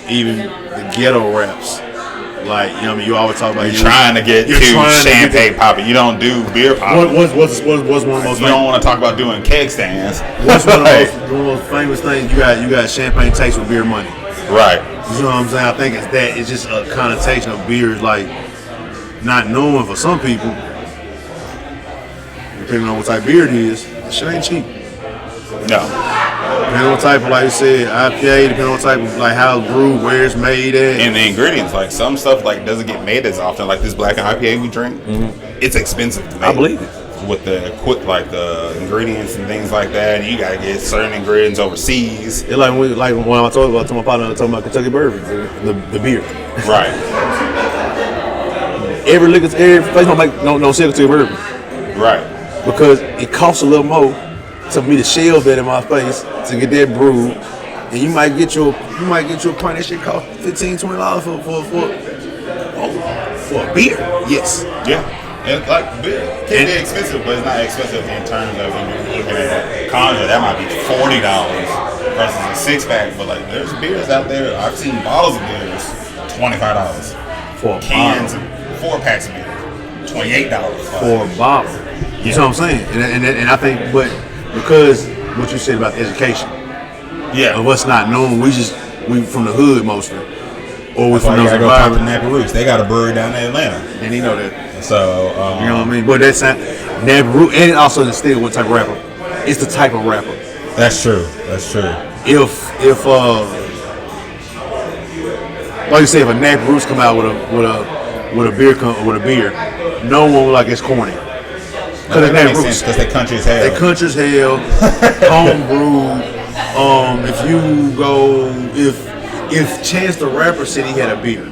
Even the ghetto raps, like you know, what I mean, you always talk about you're trying to get champagne popping. You don't do beer popping. What's one of the most? You don't want to talk about doing keg stands. What's one of the most famous things? You got champagne taste with beer money. Right. You know what I'm saying? I think it's that. It's just a connotation of beer, like not knowing for some people, depending on what type of beer it is, shit ain't cheap. No. Depending on what type of, like you said, IPA, depending on what type of, like how it's brewed, where it's made at. And the ingredients, like some stuff like doesn't get made as often, like this black IPA we drink, it's expensive to make. I believe it. With the ingredients and things like that, you gotta get certain ingredients overseas. It's like when I told my partner, talking about Kentucky bourbon, the beer. Right. every place don't make no Kentucky bourbon. Right. Because it costs a little more to me to shell that in my face to get that brewed, and you might get your pint. That shit cost $15-$20 for a beer. Yes. Yeah. And like beer can be expensive, but it's not expensive in terms of when you're looking at Conjure. That might be $40 versus a 6-pack. But like, there's beers out there. I've seen bottles of beers $25 for a cans, bottle. 4-packs of beer $28 for a bottle. You know what I'm saying? And I think, but because what you said about education, of us not knowing, we from the hood mostly, or we from those environments. They got a brewery down in Atlanta. And you know that. So you know what I mean. But that's not Napa, and also the still what type of rapper. It's the type of rapper. That's true. If like you say, if a Napa Roots come out with a beer, no one will like it's corny. Because that makes sense. Because they country as hell. Home brewed. If Chance the Rapper said he had a beer.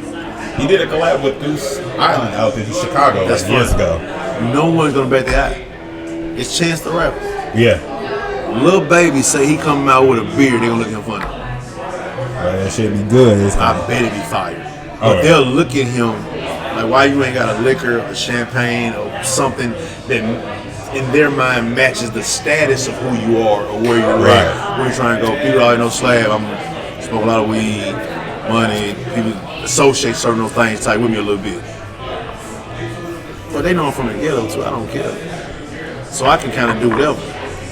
He did a collab with Goose Island out in Chicago years ago. No one's gonna bet the eye. It's Chance the Rapper. Yeah. Lil Baby say he coming out with a beer, they gonna look at him funny. That should be good. I bet it be fire. But they'll look at him like, why you ain't got a liquor, a champagne, or something that in their mind matches the status of who you are or where you're at, where you're trying to go. People already know Slab. I'm smoke a lot of weed, money. People associate certain things tight with me a little bit. But they know I'm from the ghetto too. I don't care. So I can kind of do whatever.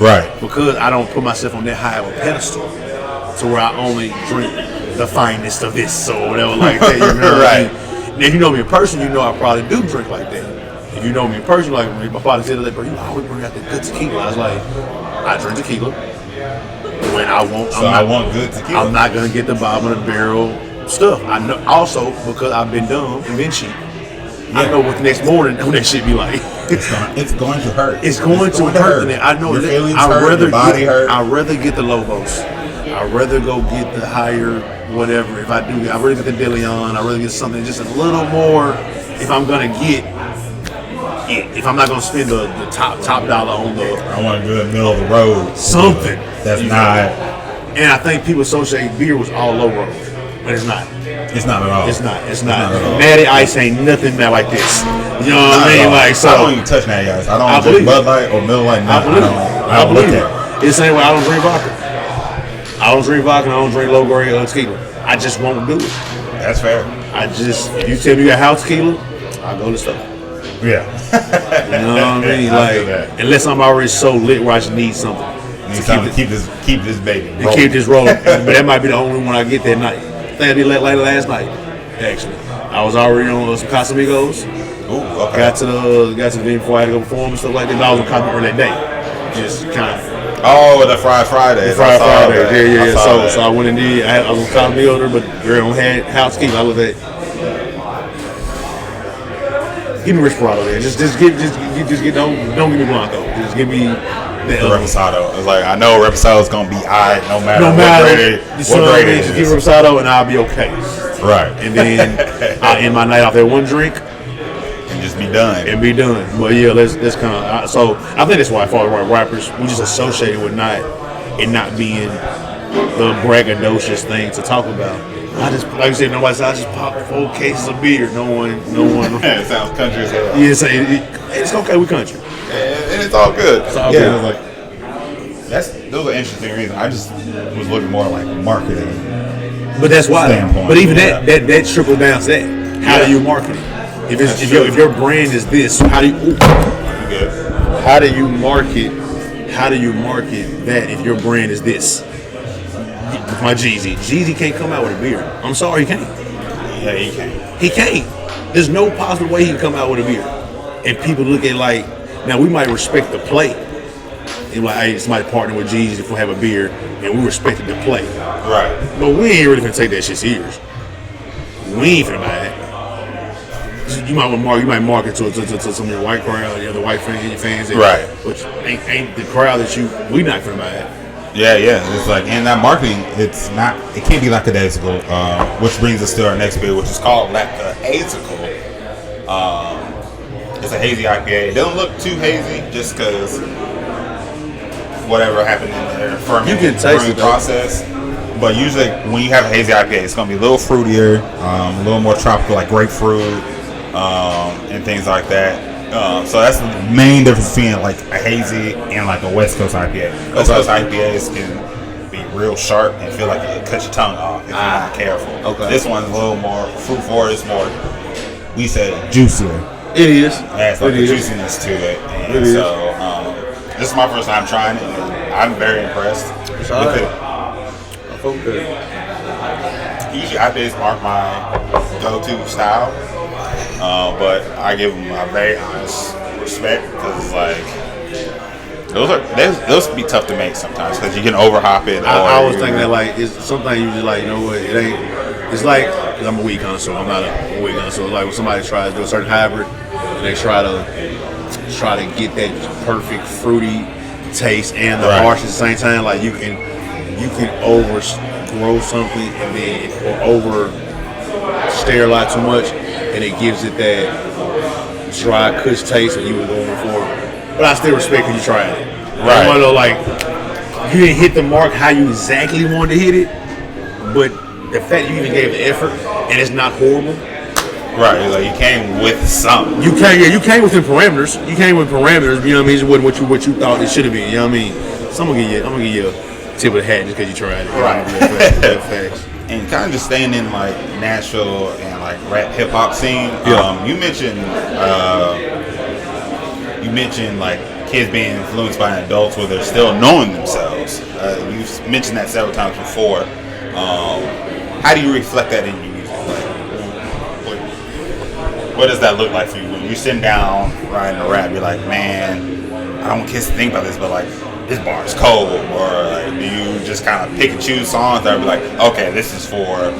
Right. Because I don't put myself on that high of a pedestal to where I only drink the finest of this or whatever like that. You know what I mean? And if you know me in person, you know I probably do drink like that. If you know me in person, like when my father said, bro, you always bring out the good tequila. I was like, I drink tequila when I want. I want good tequila. I'm not gonna get the bottom of the barrel stuff. I know also because I've been dumb and been cheap. Yeah. I know what the next morning when that shit be like. It's going to hurt. It's going to hurt. And I know your that feelings hurt, your body hurt. I'd rather get the Lobos. I'd rather go get the higher whatever. If I do, I'd rather get the De Leon. I'd rather get something just a little more. If I'm gonna get it, if I'm not gonna spend the top dollar on the. I want a good middle of the road. Something that's not. And I think people associate beer with all low road, but it's not. It's not at all. It's not. Natty Ice ain't nothing that like this. You know what I mean? Like, so I don't even touch Natty Ice. I don't drink Bud Light or Miller Lite. I don't look at it. It's the same way I don't drink vodka. I don't drink low grade tequila. I just won't do it. That's fair. If you tell me you got house tequila, I'll go to the store. Yeah. You know what I mean? Like, unless I'm already so lit where I just need something. To keep this baby rolling. To keep this rolling. But that might be the only one I get that night. I think I did like last night, actually. I was already on some Casamigos. Ooh, okay. Got to the venue before I had to go perform and stuff like that. But I was on Casamigos early that day. Just kind of. Oh, the Friday. Yeah. So I went and did. I was on Casamigos there, but the girl had house tequila. I looked at. Give me Respirado there. Just get don't give me Blanco. Just give me the Reposado. It's like I know Reposado's gonna be alright no matter what grade it is. Just give Reposado and I'll be okay. Right. And then I'll end my night off that one drink and just be done. But yeah, let's kind of. So I think that's why for rappers we just associate it with not being the braggadocious thing to talk about. I just, like you said, nobody said I just popped 4 cases of beer. No one. It sounds country as hell. Yeah, it's okay. We country. And it's all good. It's all good. Those are interesting reasons. I just was looking more like marketing. But that's why. Standpoint. But even that trickles down to that. How do you market it? If your brand is this, how do you? How do you market that if your brand is this? With my Jeezy can't come out with a beer. I'm sorry, he can't. Yeah, he can't. He can't. There's no possible way he can come out with a beer. And people look at like, now we might respect the play. And like, hey, somebody partner with Jeezy if we have a beer, and we respected the play. Right. But we ain't really gonna take that shit serious. We ain't finna buy it. You might market to some of your white crowd, the white fans, right? Which ain't the crowd that we not finna buy it. Yeah. It's like, and that marketing, it can't be lackadaisical, which brings us to our next beer, which is called Lackadaisical. It's a hazy IPA. It doesn't look too hazy just because whatever happened in their fermenting process. But usually when you have a hazy IPA, it's going to be a little fruitier, a little more tropical, like grapefruit, and things like that. So that's the main difference between like a hazy and like a West Coast IPA. West Coast IPAs can be real sharp and feel like it cuts your tongue off if you're not careful. Okay. This one's a little more fruit forward. It's more, we say, juicier. It is. It has like a juiciness to it. And so this is my first time trying it, and I'm very impressed with it. I feel good. Usually IPAs aren't my go-to style. But I give them a very honest respect because it's like those be tough to make sometimes because you can overhop it. I was thinking that like it's sometimes you just like, you know what, it ain't. It's like, cause I'm a weed connoisseur. I'm not a weed connoisseur. Like when somebody tries to do a certain hybrid and they try to get that perfect fruity taste and the harsh at the same time. Like you can overgrow something and then over sterilize too much. And it gives it that dry, cush taste that you were going for. But I still respect because you tried it. Right. I know, like, you didn't hit the mark how you exactly wanted to hit it, but the fact you even gave the effort and it's not horrible. Right. Like you came with something. You came within parameters. You know what I mean? It wasn't what you thought it should have been. You know what I mean? So I'm gonna give you a tip of the hat just because you tried it. Right. And kind of just staying in like Nashville and like rap hip hop scene. Yeah. You mentioned like kids being influenced by adults where they're still knowing themselves. You've mentioned that several times before. How do you reflect that in your music? Like, what does that look like for you when you're sitting down writing a rap? You're like, man, I don't want kids to think about this, but like, this bar is cold, or like, do you just kind of pick and choose songs that be like, okay, this is for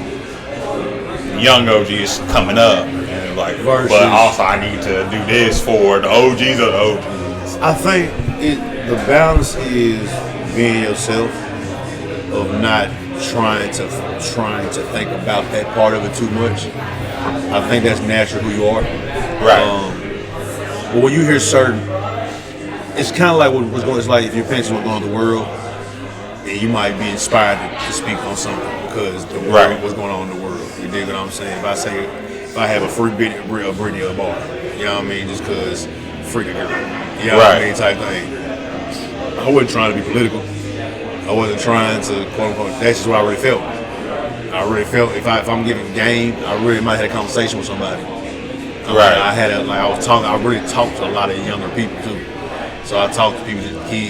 young OGs coming up, and like, but also I need to do this for the OGs of the OGs. I think the balance is being yourself, of not trying to think about that part of it too much. I think that's natural who you are. Right. But when you hear certain, it's kind of like what's going. It's like if you're paying what's going on in the world, and you might be inspired to speak on something. because the world, what's going on in the world. You dig what I'm saying? If I have a free Beerded bar, you know what I mean? Just because free the girl, you know what I mean? Type thing. I wasn't trying to be political. I wasn't trying to quote unquote. That's just what I really felt. I really felt if I'm giving game, I really might have a conversation with somebody. I really talked to a lot of younger people too. So I talked to people.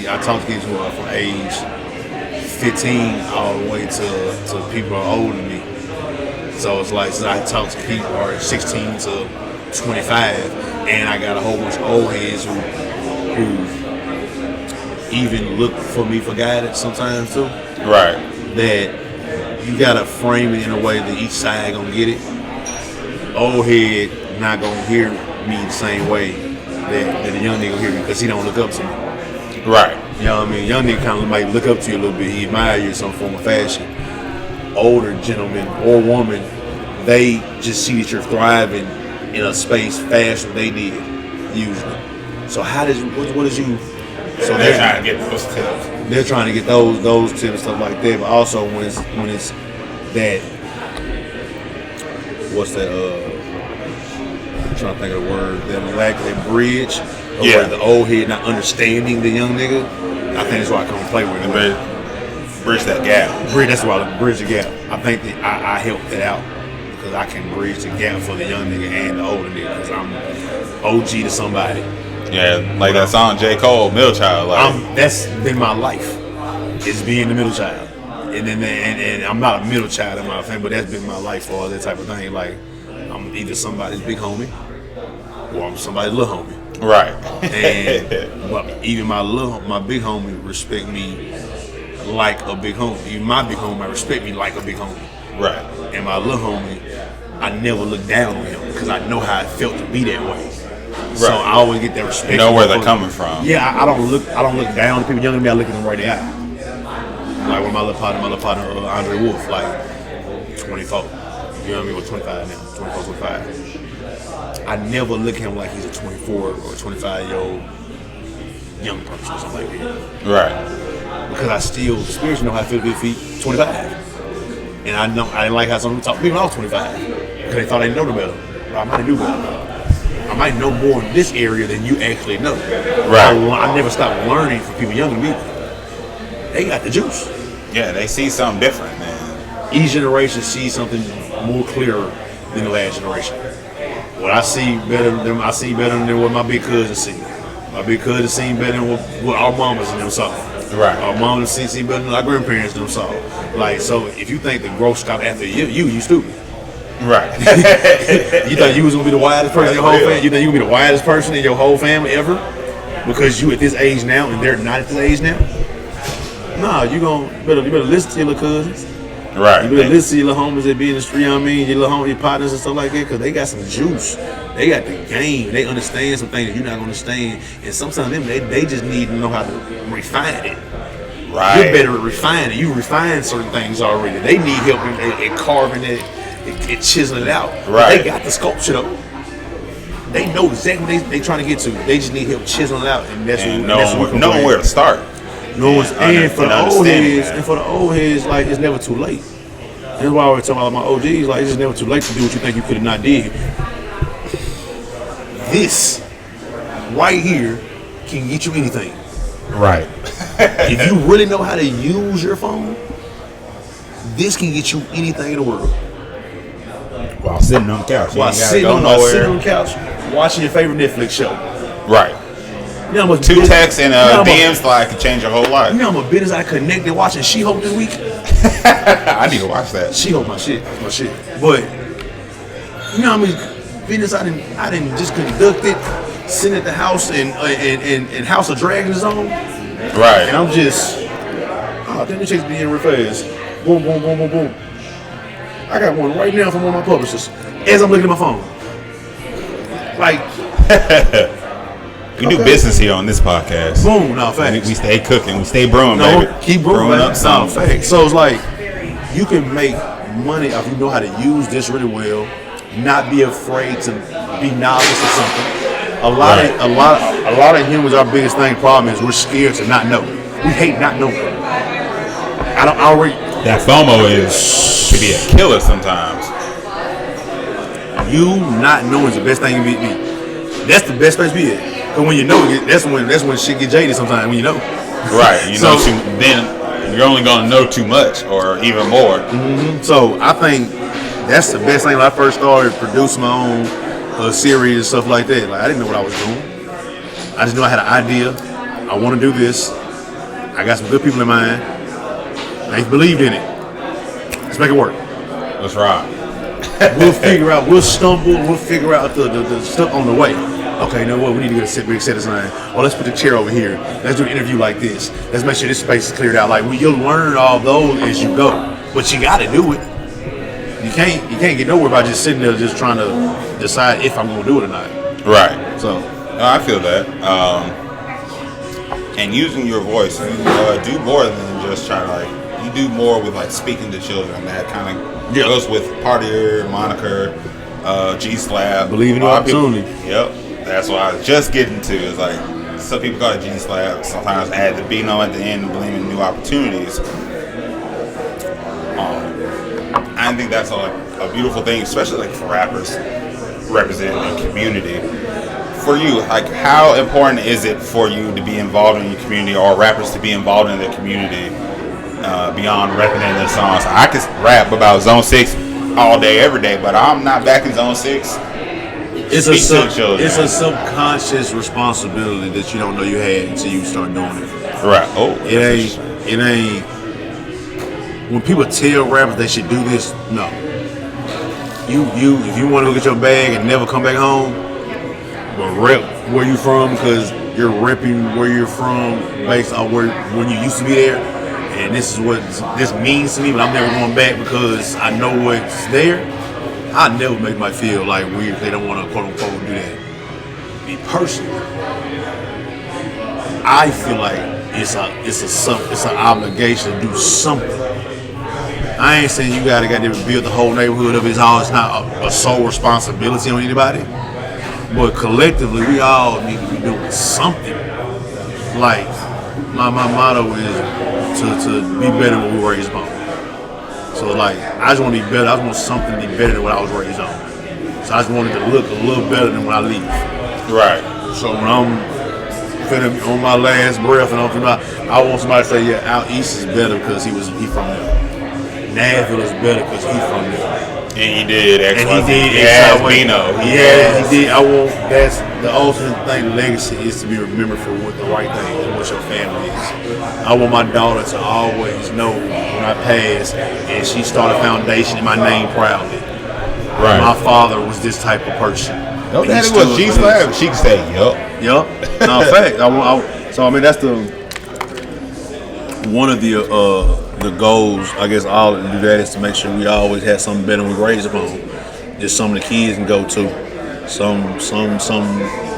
I talked to kids who are from age 15 all the way to people who are older than me. So it's like, I talked to people who are 16 to 25, and I got a whole bunch of old heads who even look for me for guidance sometimes too. Right. That you gotta frame it in a way that each side gonna get it. Old head not gonna hear me the same way that the young nigga will hear me because he don't look up to me. Right. You know what I mean? Young nigga kind of might look up to you a little bit. He admire you in some form of fashion. Older gentleman or woman, they just see that you're thriving in a space faster than they did, usually. So what is you? So they're trying to get those tips. They're trying to get those tips and stuff like that. But also when it's that, what's that? I'm trying to think of the word. That bridge. Where the old head not understanding the young nigga. I think that's why I come and play with it. Bridge that gap. That's why I bridge the gap. I think that I help that out because I can bridge the gap for the young nigga and the older nigga because I'm OG to somebody. Yeah, like that song J. Cole, Middle Child. That's been my life. Is being the middle child, and I'm not a middle child in my family, but that's been my life for all that type of thing. Like I'm either somebody's big homie or I'm somebody's little homie. Right. And but even my big homie respect me like a big homie. Even my big homie might respect me like a big homie. Right. And my little homie, I never look down on him because I know how it felt to be that way. Right. So I always get that respect. You know where they're coming from. Yeah, I don't look down on people younger than me. I look at them right in the eye. Like when my little partner Andre Wolf, like 24. You know what I mean? We're 25 now, 24, 25. I never look at him like he's a 24 or 25-year-old young person or something like that. Right. Because I still spiritually know how I feel to be 25. And I didn't like how some people talk to me when I was 25. Because they thought I didn't know no better. But I might do better. I might know more in this area than you actually know. Right. I never stopped learning from people younger than me. They got the juice. Yeah, they see something different, man. Each generation sees something more clearer than the last generation. What I see better than what my big cousins see. My big cousins see better than what our mamas and them saw. Right. Our mamas see better than our grandparents and them saw. Like, so if you think the growth stopped after you stupid. Right. You thought you was gonna be the widest person in your whole family? You think you gonna be the widest person in your whole family ever? Because you at this age now and they're not at this age now? Nah, you better listen to your little cousins. Right. You better listen to your little homies that be in the street, you know what I mean? Your little homies, your partners and stuff like that, because they got some juice. They got the game. They understand some things that you're not going to understand. And sometimes they just need to know how to refine it. Right. You're better at refining. You refine certain things already. They need help in carving it, and chiseling it out. Right. They got the sculpture though. They know exactly what they trying to get to. They just need help chiseling it out. And that's knowing where to start. And for the old heads, like it's never too late. That's why I always tell my OGs, like it's just never too late to do what you think you could have not did. This right here can get you anything. Right. If you really know how to use your phone, this can get you anything in the world. While sitting on the couch. While sitting on the couch, watching your favorite Netflix show. Right. You know how much 2 texts and DMs like could change your whole life. You know how much business I connected watching She-Hulk this week? I need to watch that. She-Hulk my shit. But you know how many business I didn't just conducted, sitting at the house and House of Dragons on. Right. And I'm just let me check the DM real fast. Boom, boom, boom, boom, boom. I got one right now from one of my publishers as I'm looking at my phone. Like we do business here on this podcast. Boom, no facts. We stay cooking, we stay brewing, baby. Keep brewing up some facts. So it's like you can make money if you know how to use this really well, not be afraid to be novice or something. A lot of humans, our biggest problem is we're scared to not know. We hate not knowing. That FOMO is could be a killer sometimes. You not knowing is the best thing you can be. That's the best place to be at. Because when you know, that's when shit get jaded sometimes, when you know. Right. You know, then you're only going to know too much or even more. Mm-hmm. So I think that's the best thing. When I first started producing my own series and stuff like that, like I didn't know what I was doing. I just knew I had an idea. I want to do this. I got some good people in mind. They believed in it. Let's make it work. Let's rock. We'll figure out. We'll stumble. We'll figure out the stuff on the way. Okay, you know what? We need to get a set aside. Well, let's put the chair over here. Let's do an interview like this. Let's make sure this space is cleared out. Like you'll learn all those as you go, but you got to do it. You can't get nowhere by just sitting there just trying to decide if I'm going to do it or not. Right. So I feel that. And using your voice, you do more than just try to you do more with speaking to children. That kind of goes with part of your moniker, Slab. Believe in your opportunity. Yep. That's what I was just getting to. Is some people call it Slab. Sometimes add the B.I.N.O at the end and believe in new opportunities. I think that's a beautiful thing, especially for rappers representing the community. For you, how important is it for you to be involved in your community, or rappers to be involved in the community beyond rapping in their songs? I could rap about Zone 6 all day, every day, but I'm not back in Zone 6. It's a subconscious responsibility that you don't know you had until you start doing it. Right. Oh, it ain't. When people tell rappers they should do this, no. If you want to go get your bag and never come back home, but rep where you from, because you're repping where you're from based on when you used to be there, and this is what this means to me, but I'm never going back because I know what's there. I never make my feel weird if they don't want to quote unquote do that. Me personally, I feel like it's an obligation to do something. I ain't saying you gotta build the whole neighborhood up. It's not a sole responsibility on anybody. But collectively, we all need to be doing something. My motto is to be better than what we were raised on. So I just want to be better. I just want something to be better than what I was raised on. So I just wanted to look a little better than when I leave. Right. So when I'm on my last breath and I want somebody to say, yeah, out east is better because he from there. Nashville is better because he from there. And he did X, and he did B.I.N.O. He did. That's the ultimate thing. Legacy is to be remembered for what the right thing and what your family is. I want my daughter to always know when I pass and she started a foundation in my name proudly. Right. My father was this type of person. No, daddy was Slab. She can say, yup. Yup. No, fact. That's one of the goals, I guess, all to do that is to make sure we always have something better than we raised upon. Just some of the kids can go to. Some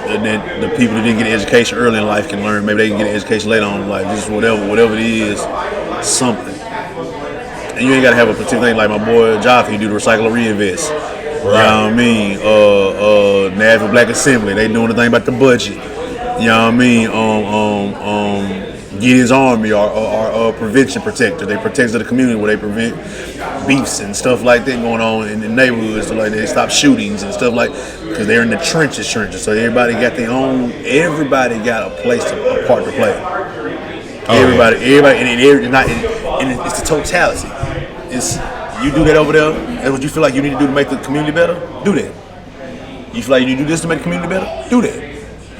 that the people that didn't get an education early in life can learn. Maybe they can get an education later on in life. Just whatever it is, something. And you ain't gotta have a particular thing like my boy Jaffe, he do the recycle or reinvest. Right. You know what I mean? Nashville Black Assembly, they doing the thing about the budget. You know what I mean? Gideon's Army or prevention protector. They protect the community where they prevent beefs and stuff like that going on in the neighborhoods. So they stop shootings and stuff because they're in the trenches. So everybody got their own. Everybody got a part to play. Everybody, and it's the totality. It's you do that over there. That's what you feel like you need to do to make the community better. Do that. You feel like you need to do this to make the community better. Do that.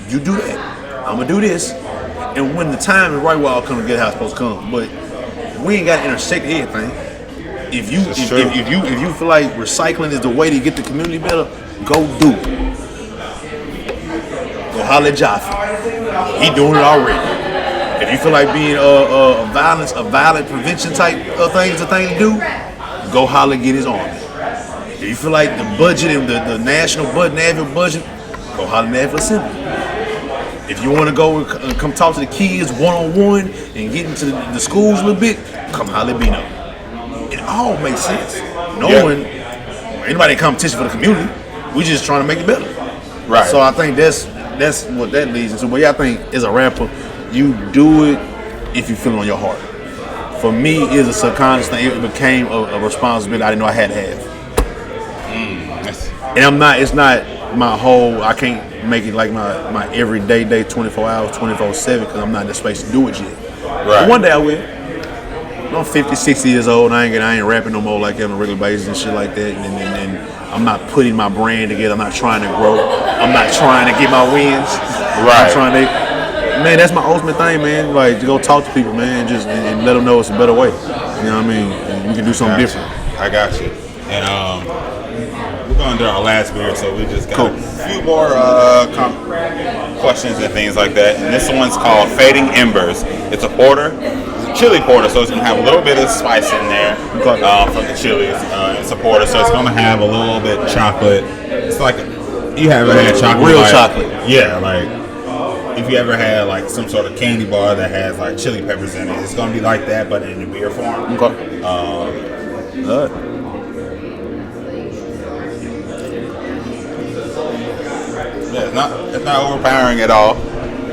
You do that. I'm gonna do this. And when the time is right, we'll all come together how it's supposed to come. But we ain't got to intersect everything. If you feel like recycling is the way to get the community better, go do it. Go holler at Jaffe. He doing it already. If you feel like being a violent prevention type of thing is the thing to do, go holler and get his army. If you feel like the budget and the national Nashville budget, go holler at Nashville Assembly. If you want to go and come talk to the kids one-on-one and get into the schools a little bit, come holler at B.I.N.O. It all makes sense. Knowing anybody in competition for the community, we just trying to make it better. Right. So I think that's what that leads into. But yeah, I think as a rapper, you do it if you feel it on your heart. for me, it's a subconscious thing. It became a responsibility I didn't know I had to have. And it's not my whole, I can't make it like my everyday day, 24 hours, 24/7, because I'm not in the space to do it yet. Right. But one day I will. I'm 50, 60 years old, and I ain't rapping no more like that on a regular basis and shit like that. And I'm not putting my brand together. I'm not trying to grow. I'm not trying to get my wins. Right. I'm trying to, man, that's my ultimate thing, man. Like, to go talk to people, man, and let them know it's a better way. You know what I mean? And we can do something different. I got you. And we're going to do our last beer, so we just got a few more questions and things like that. And this one's called Fading Embers. It's a porter. Chili porter, so it's gonna have a little bit of spice in there from the chilies. It's a porter, so it's gonna have a little bit of chocolate. It's like you haven't had chocolate, real chocolate. Yeah, like if you ever had like some sort of candy bar that has like chili peppers in it, it's gonna be like that, but in a beer form. Okay. Yeah, it's not overpowering at all.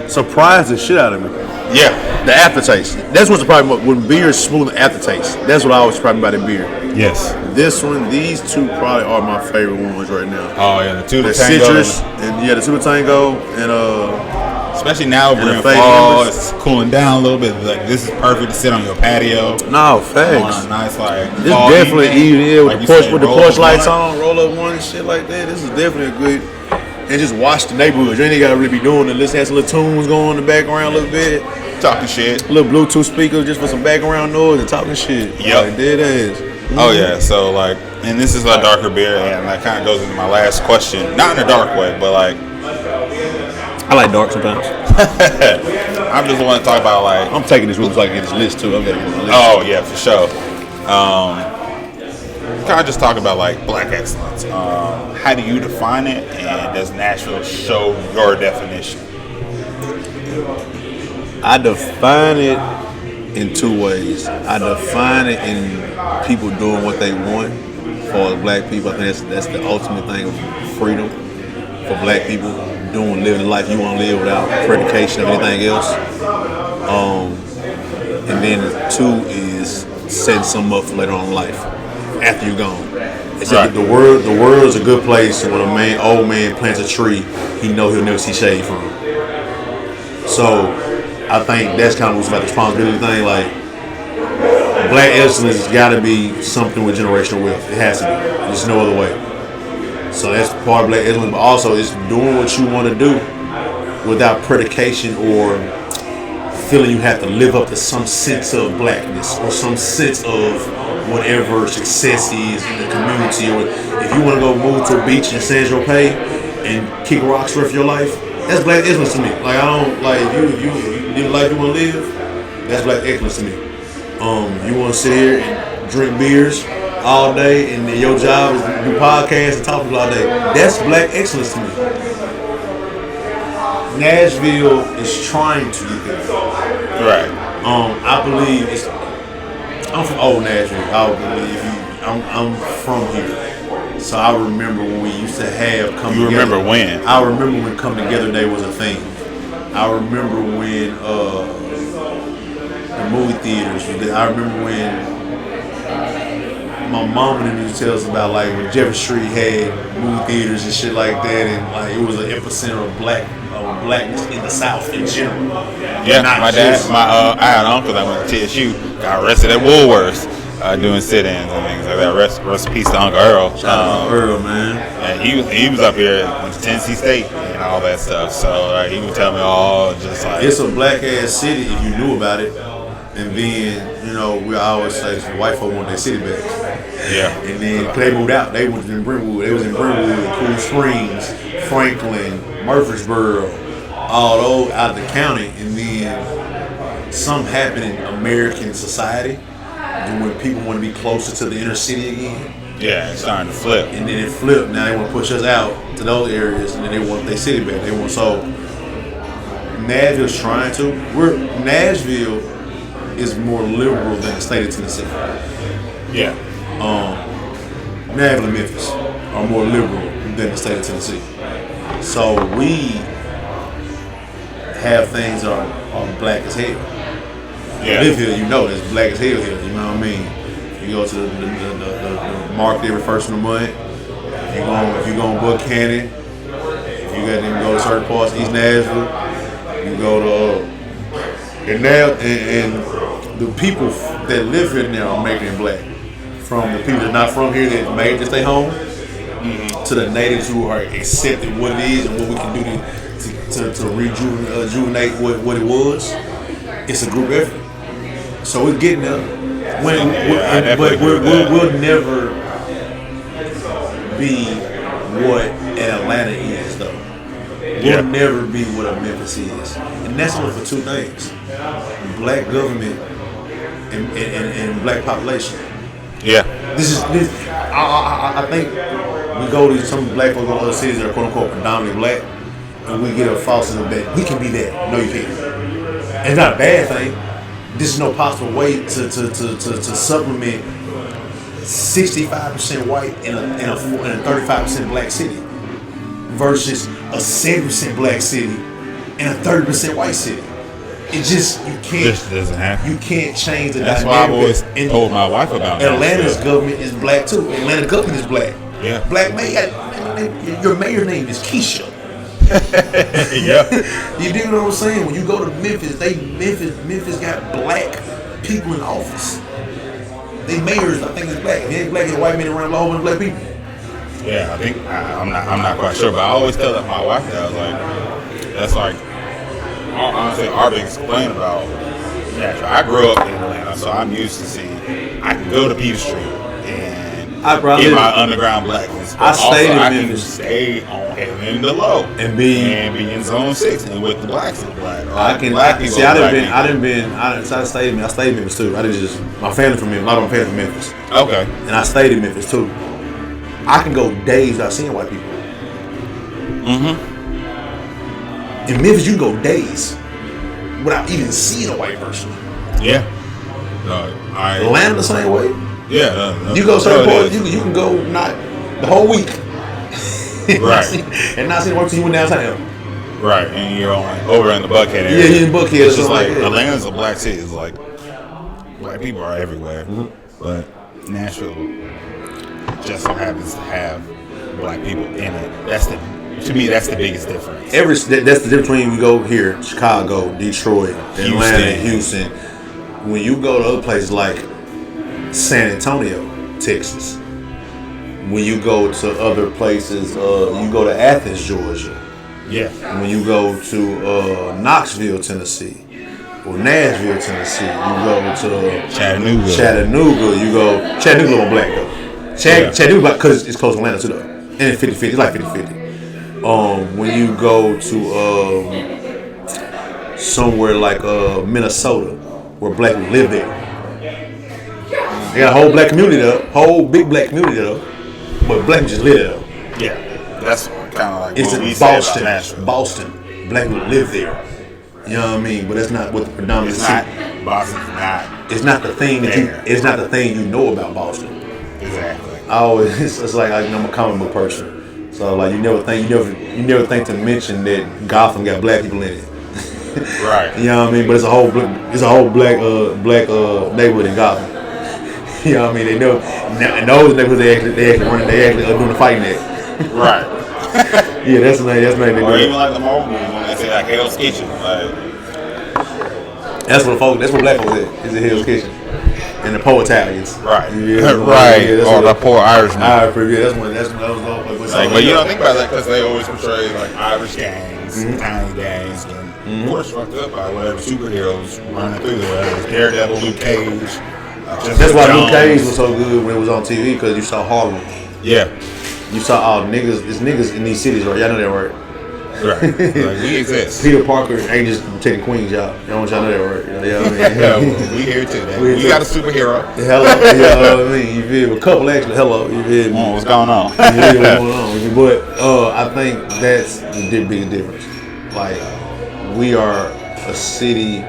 Surprised the shit out of me. Yeah. The aftertaste. That's what's the problem when beer is smooth and aftertaste. That's what I always problem about in beer. Yes. These two probably are my favorite ones right now. Oh yeah, the Tango. Citrus and the Tuba Tango and especially now we're in fall, it's cooling down a little bit. Like this is perfect to sit on your patio. No, thanks. On a nice like this definitely evening like with the porch lights on, roll up one and shit like that. This is definitely a good. And just watch the neighborhood. You ain't gotta really be doing it. Let's have some little tunes going in the background a little bit. Talking shit. A little Bluetooth speaker just for some background noise and talking shit. Yep. Like, dead ass. Mm-hmm. Oh yeah, so like, and this is a darker beer, and that kind of goes into my last question. Not in a dark way, but like, I like dark sometimes. I just want to talk about like. I'm taking this room so I can get this list too. Oh yeah, for sure. Kind of just talk about like black excellence. How do you define it, and does Nashville show your definition? I define it in two ways. I define it in people doing what they want. For black people, I think that's the ultimate thing of freedom. For black people, living the life you want to live without predication of anything else. And then two is setting something up for later on in life. After you're gone, it's right. The world is a good place. When old man plants a tree, he know he'll never see shade from. So, I think that's kind of what's about the responsibility thing. Like, black excellence has got to be something with generational wealth. It has to be. There's no other way. So that's part of black excellence, but also it's doing what you want to do without predication or feeling you have to live up to some sense of blackness or some sense of whatever success is in the community. Or if you want to go move to a beach in San Tropez and kick rocks for your life, that's black excellence to me. Like, I don't like if you live the life you want to live, that's black excellence to me. You want to sit here and drink beers all day and your job is to do podcasts and talk to people all day. That's black excellence to me. Nashville is trying to get there. Right. I believe I'm from old Nashville. I'm from here. So I remember when we used to have come together. You remember when? I remember when Come Together Day was a thing. I remember when the movie theaters were there. I remember when my mom and them used to tell us about like when Jefferson Street had movie theaters and shit like that, and like it was an epicenter of blackness in the South in general. Yeah, my dad, I had an uncle that went to TSU, got arrested at Woolworths doing sit-ins and things like that. Rest in peace to Uncle Earl. Shout out to Earl, man. And he was up here, went to Tennessee State and all that stuff. So he would tell me all just like it's a black ass city if you knew about it. And then we always say white folk want their city back. Yeah. And then they moved out. They was in Brentwood. They was in Brentwood, Cool Springs, Franklin, Murfreesboro, all those out of the county. And then something happened in American society when people want to be closer to the inner city again. Yeah, it's starting to flip. And then it flipped. Now they want to push us out to those areas, and then they want their city back. Nashville's trying to. Nashville is more liberal than the state of Tennessee. Yeah. Nashville and Memphis are more liberal than the state of Tennessee. So we have things that are black as hell. Yeah. Live here, you know, it's black as hell here. You know what I mean? You go to the market every first of the month. If you go on Buck Cannon, if you got to go to certain parts, East Nashville, you go to and the people that live here now are making it black. From the people that not from here that made to stay home, to the natives who are accepting what it is and what we can do to rejuvenate what it was. It's a group effort. So we're getting there. But we'll never be what Atlanta is, though. We'll never be what a Memphis is, and that's only for two things: black government and black population. Yeah. I think we go to some black folks in other cities that are quote unquote predominantly black, and we get a false sense that we can be that. No, you can't. And it's not a bad thing. This is no possible way to supplement 65% white in a 35% black city versus a 70% black city and a 30% white city. It just you can't. This doesn't happen. You can't change the That's dynamic. why I've always told my wife about that. Atlanta's government is black too. Atlanta government is black. Yeah. Black mayor. Your mayor name is Keisha. Yeah. You dig what I'm saying? When you go to Memphis, Memphis got black people in office. They mayors, I think, is black. If he ain't black, he's white men around all over black people. Yeah, I think I'm not quite sure, but I always tell my wife that I was like, that's like honestly our biggest complaint about Nashville. I grew up in Atlanta, so I'm used to seeing I can go to Peter Street and get my underground blackness. I stayed in I Memphis. can stay on in the low and be in zone 6 and with the blacks and black. I stayed in Memphis too. I didn't just my family from Memphis. A lot of my family from Memphis. Okay. And I stayed in Memphis too. I can go days without seeing white people. Mm-hmm. In Memphis, you can go days without even seeing a white person. Yeah. Atlanta the same way. Yeah. You go certain parts, you can go not the whole week. Right. And not seeing a white person, you went downtown. Right, and you're over in the Buckhead area. Yeah, you're in Buckhead. It's just like Atlanta's a black city. It's like black people are everywhere, but Nashville just so happens to have black people in it. To me, that's the biggest difference. That's the difference between we go here, Chicago, Detroit, Atlanta, Houston. When you go to other places like San Antonio, Texas. When you go to other places, you go to Athens, Georgia. Yeah. When you go to Knoxville, Tennessee, or Nashville, Tennessee, you go to Chattanooga. You go Chattanooga on black though. Chattanooga because it's close to Atlanta too though, and it's 50-50. It's like 50-50. When you go to somewhere like Minnesota, where black people live there, they got a whole black community there, whole big black community there, but black people just live there. Yeah, that's kind of like it's what we in say about Nashville. Boston, black people live there. You know what I mean? But that's not what the predominant. Boston's not. It's not the thing that it's not the thing you know about Boston. Exactly. I always it's like I'm a comic book person, so like you never think to mention that Gotham got black people in it. Right. You know what I mean? But it's a whole black neighborhood in Gotham. You know what I mean? They know, and those neighborhoods they actually are doing the fighting at. Right. Yeah, that's the name. Or even like the mall movies when they say like Hell's Kitchen, like that's what black folks is at Hell's Kitchen, and the poor Italians. Right. Yeah, right. Or the poor Irishmen. Yeah, that's when I was going. But you don't think about that because they always portray like Irish gangs, tiny gangs, and of course fucked up by whatever superheroes running through there. Whether it was Daredevil, Luke Cage. That's why Luke Cage was so good when it was on TV because you saw Harlem. Yeah. You saw all niggas. It's niggas in these cities, right? Y'all know that, right? Right. Like we exist. Peter Parker ain't just taking Queen's job. Y'all know that, right? You know what I mean? Yeah, well, we here too. We got a superhero. Hello. You know what I mean? You feel me? A couple actually. Hello. You feel me? What's going on? You feel what's going on? But I think that's the big difference. Like we are a city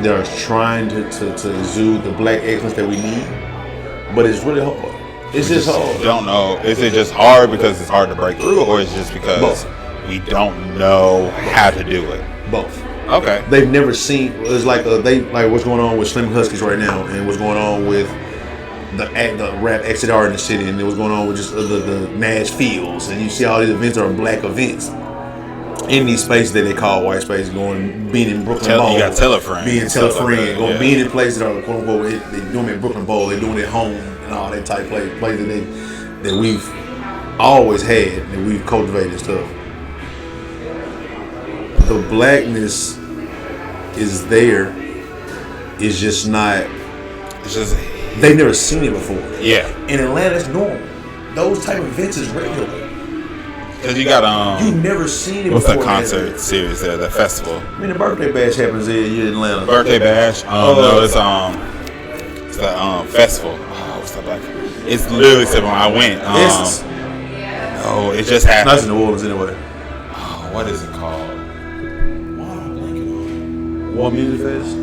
that are trying to exude the black excellence that we need, but it's really hard. It's just hard. Don't know. Is it just hard because it's hard to break through, or is it just because we don't know how to do it? Both. Okay. They've never seen. It's like what's going on with Slim Huskies right now, and what's going on with the rap XR in the city, and what's going on with just the Nash Fields, and you see all these events are black events in these spaces that they call white space, being in Brooklyn Bowl. You got Telefriend. Being in places that are quote unquote they doing it in Brooklyn Bowl, they doing it at home and all that type of places that we've always had, that we've cultivated and stuff. The blackness is there. It's just not. It's just they've never seen it before. Yeah. In Atlanta, it's normal. Those type of events is regular. Cause you got you never seen it what's before. What's the concert series there? The festival. I mean, the birthday bash happens here in Atlanta. Birthday bash. No, it's the festival. Oh, what's that black? It's literally something I went. No, it just happened. That's in New Orleans anyway. Oh, what is it called? One Music Fest.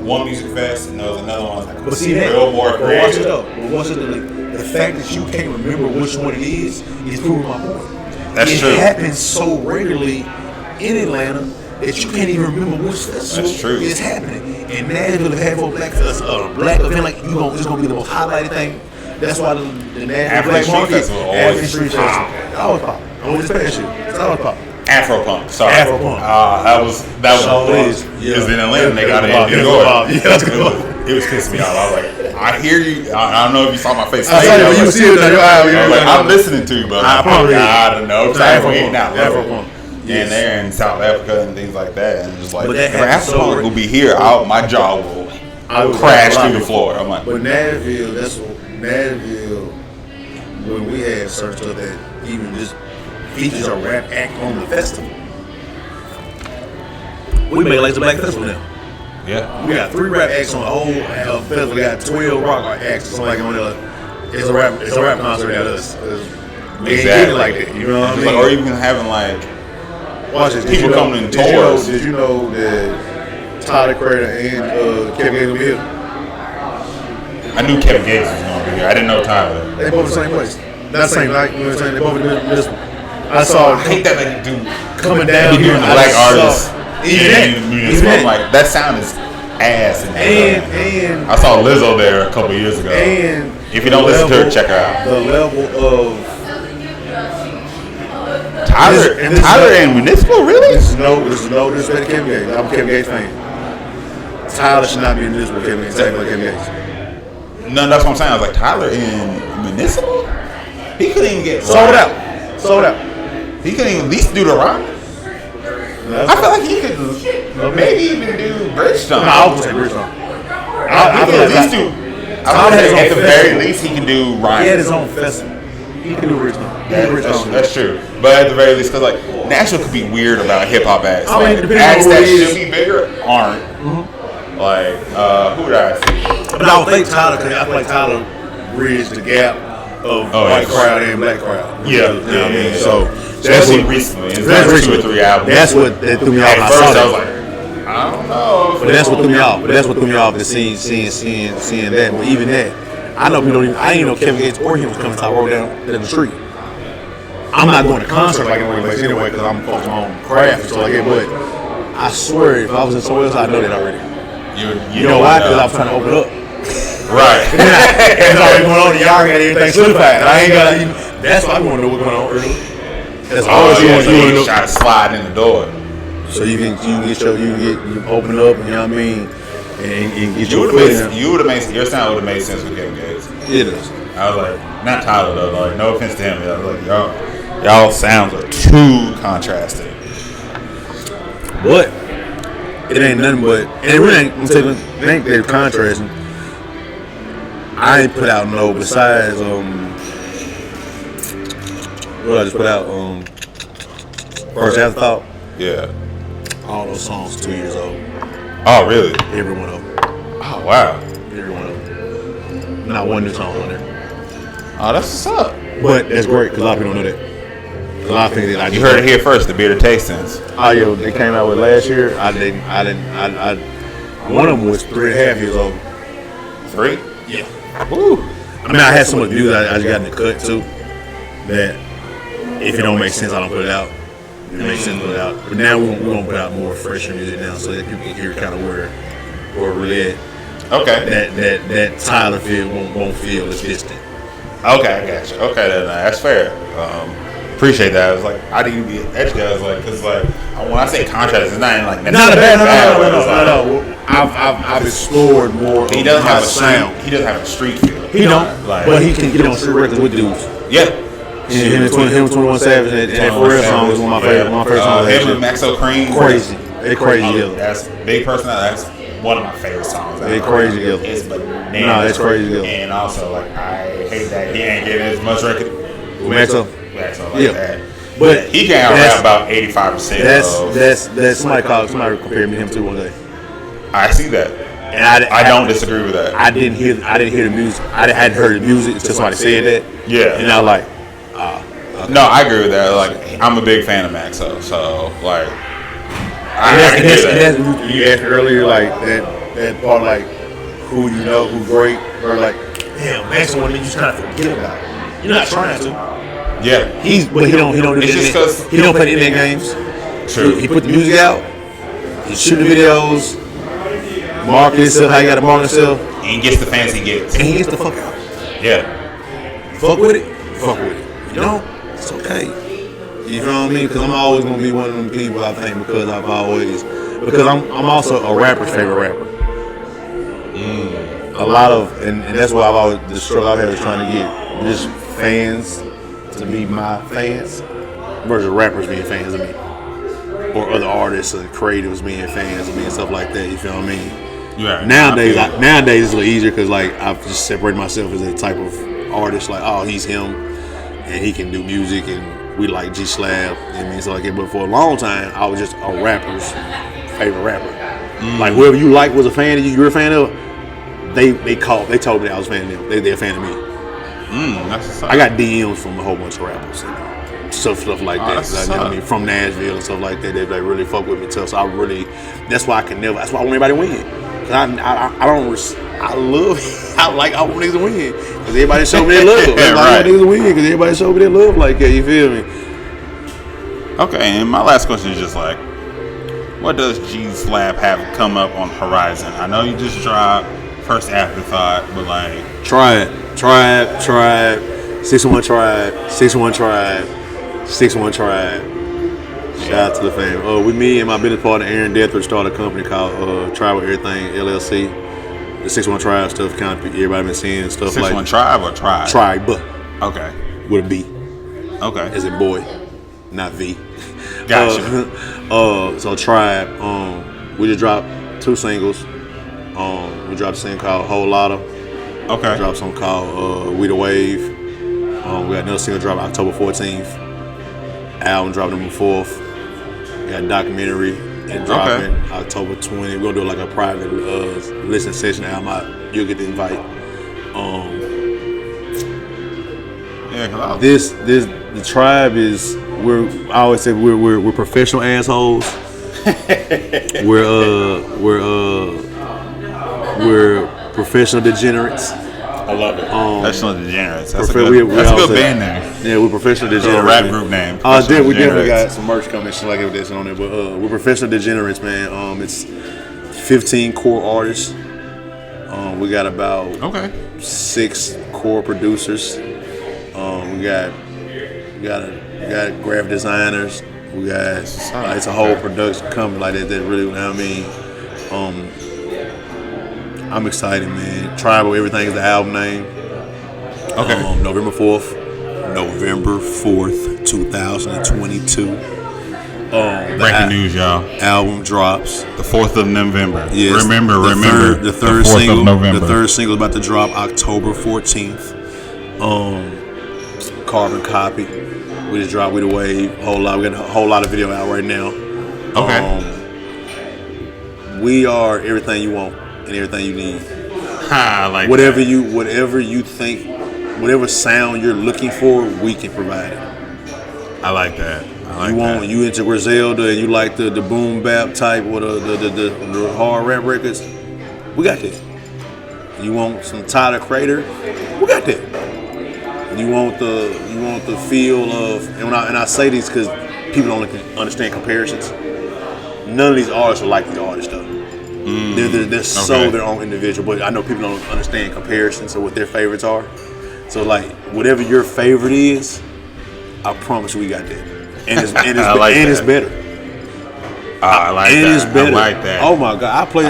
One Music Fest, and there was another one. But see that? Billboard Creative. Watch it though. The fact that you can't remember which one it is proving my point. That's true. It happens so regularly in Atlanta that you can't even remember which festival is happening. And Nashville have had for black event like it's gonna be the most highlighted thing. That's why the Nashville Black Market African Street Festival. Always pop. Only this past year. It's always pop. Afropunk. Sorry. Afropunk. That was because in Atlanta they got it in New York. It was pissing me off. I was like, I hear you. I don't know if you saw my face. I saw you. You see it in your eye. I'm listening to you, but I don't know. Afropunk. And they're in South Africa and things like that, and just like if Afropunk will be here, my jaw will crash through the floor. I'm like, but Nashville, when we had certain stuff that even just features a rap act on the festival. We make like the Black Festival now. Yeah. We got 3 rap acts on the whole festival. We got 12 rock acts. It's like on the. It's a rap concert at us. Exactly. Like that. You know what I mean? Or even having like watch this. People coming in tours. Did you know that Tyler Creator and Kevin Gates will be here? I knew Kevin Gates was going to be here. I didn't know Tyler. They both the same place. Not the same night. You know what I'm saying? They both in the middle. I saw. I hate that they do coming down here. The black artists. Even like that sound is ass. And I saw Lizzo there a couple years ago. And if you don't listen to her, check her out. The level of Tyler and Municipal, really? This is no disrespect to Kevin Gates. I'm a Kevin Gates fan. Tyler should not be in Municipal. Kevin Gates. Kevin Gates. No, that's what I'm saying. I was like, Tyler in Municipal? He couldn't even get sold out. He couldn't even at least do the rock. I feel like he could maybe even do Bridgestone. No, I would say Bridgestone. I feel at least do. I would say at the very least he can do Ryan. He had his own festival. He can do Bridgestone. That's true. But at the very least, because like Nashville could be weird about hip hop acts. I mean, like, acts that should be bigger aren't. Like who did I see? But I would think Tyler. I feel like Tyler bridged the gap of white crowd and black crowd. Yeah, you know what I mean. So that's what recently. It's like 2 or 3 albums. That's what threw me off. At first, I was like, I don't know. But that's what threw me off. The seeing that. But even that, I know people don't even. I didn't know Kevin Gates or him was coming to our road down the street. I'm not going to concert like anyway because I'm focused on craft and stuff like that. But I swear, if I was in somewhere else, I'd know that already. You know why? Because I was trying to open up. Right. That's already going on. Y'all got everything solidified. I ain't got even. That's why I want to know what's going on early. That's all you want to know. Try to slide in the door. So you open up. You know what I mean? And get your foot in. Your sound would have made sense with Kevin Gates. It is. I was like, not Tyler though. Like, no offense to him. I was like, y'all sounds are too contrasting. But it ain't nothing but, and it really ain't. It ain't that contrasting. I ain't put out no besides what I just put out First Afterthought. Yeah. All those songs 2 years old. Oh really? Every one of them. Oh wow. Every one of them. Not one new song on there. Oh, that's what's up. But that's great because a lot of people don't know that. A lot of things that you heard it here first. The Beerded Tastings. Oh yeah, they came out with last year. I one of them was 3.5 years old. 3? Yeah. Woo. I mean, I had so much views I just got in the cut too that if it don't make sense, I don't put it out. It makes sense to put it out. But now we're gonna put out more fresher music now, so that people can hear kind of where we're at. Okay. That Tyler feel won't feel as distant. Okay, I got you. Okay, that's fair. Appreciate that. I was like, I didn't be educated. I was like, because like when I say contrast, it's not like not a bad. No. I've explored more. He doesn't have a sound. He doesn't have a street feel. He don't. Like, but he can get on street records with dudes. Yeah. Him and 21 Savage and that Pharrell song is one of my favorite. My favorite songs. Him and Maxo Cream. Crazy. They crazy together. That's big personality. That's one of my favorite songs. They crazy together. It's bananas. No, it's crazy together. And also, like, I hate that he ain't getting as much record. Maxo like that. But he can rap about 85%. That's somebody compared me to him too one day. I see that. And I don't disagree with that. I didn't hear the music. I hadn't heard the music until somebody said that. Yeah. And I was like, okay. No, I agree with that. Like, I'm a big fan of Maxo, so like, you asked earlier, like that part, like who you know, who's great, or like, damn, Maxo, one you just kind of forget about it. You're not trying to. Yeah. He don't do it's just because he don't play internet games. True. He put the music out. He shoot the videos. Market himself, how you gotta market himself. And he gets the fans he gets. And he gets the fuck out. Yeah. Fuck with it. Fuck with it. You know, it's okay. You feel what I mean? Because I'm always gonna be one of them people, I think, because I'm also a rapper's favorite rapper. A lot of, and that's why I've always, the struggle I've had is trying to get just fans to be my fans versus rappers being fans of me, or other artists or creatives being fans of me and stuff like that. You feel what I mean? Yeah. Nowadays it's a little easier because like I've just separated myself as a type of artist. Like, oh, he's him, and he can do music, and we like G Slab. I mean, so like it. But for a long time, I was just a rapper's favorite rapper. Like whoever you like was a fan of you, you're a fan of. They told me I was a fan of them. They're a fan of me. That's I got DMs from a whole bunch of rappers and stuff like that. Like, I mean, from Nashville and stuff like that. They really fuck with me tough. So that's why I want everybody to win. Cause I like I want niggas to win. Cause everybody showed me their love. I want niggas to win because everybody showed me their love like that. You feel me? Okay, and my last question is just like, what does G Slab have come up on Horizon? I know you just dropped First Afterthought, but like Tribe, 6-1 Tribe, 6-1 Tribe, 6-1 Tribe. Shout out to the fam. Me and my business partner Aaron Deathridge started a company called Tribe with Everything LLC. The 6-1 Tribe stuff, kind of everybody been seeing stuff 6-1 like 6-1 Tribe or Tribe? Tribe. Okay. With a B. Okay. As in boy, not V. Gotcha. So Tribe, we just dropped 2 singles. We dropped a single called Whole Lotta. Okay. We dropped something called We the Wave. We got another single drop October 14th. Album dropped November 4th. We got a documentary and dropping October 20th. We're gonna do like a private listen session album. You'll get the invite. The Tribe is I always say we're professional assholes. We're professional degenerates. I love it. Professional Degenerates. That's a good band name. Yeah, we're professional degenerates. A rap group name. We definitely got some merch coming, shit like this on there. But we're professional degenerates, man. It's 15 core artists. We got about 6 core producers. We got graphic designers. We got it's a whole production company like that. That really, you know what I mean. I'm excited, man. Tribal Everything is the album name. Okay. November 4th, 2022. Breaking news, y'all. Album drops the 4th of November. Yes. Remember. The third 4th single. Of November. The third single is about to drop October 14th. Carbon Copy. We just dropped We the Wave. We got a whole lot of video out right now. Okay. We are everything you want and everything you need. I like whatever you think, whatever sound you're looking for, we can provide it. I like that. You into Griselda and you like the boom bap type or the hard rap records, we got that. You want some Tyler Creator, we got that. You want the feel of, and I say this because people don't understand comparisons. None of these artists are like these artists though. They're so their own individual, but I know people don't understand comparisons of what their favorites are. So like whatever your favorite is, I promise you we got that, and it's better. I like and that. It's better. I like that. Oh my god, I play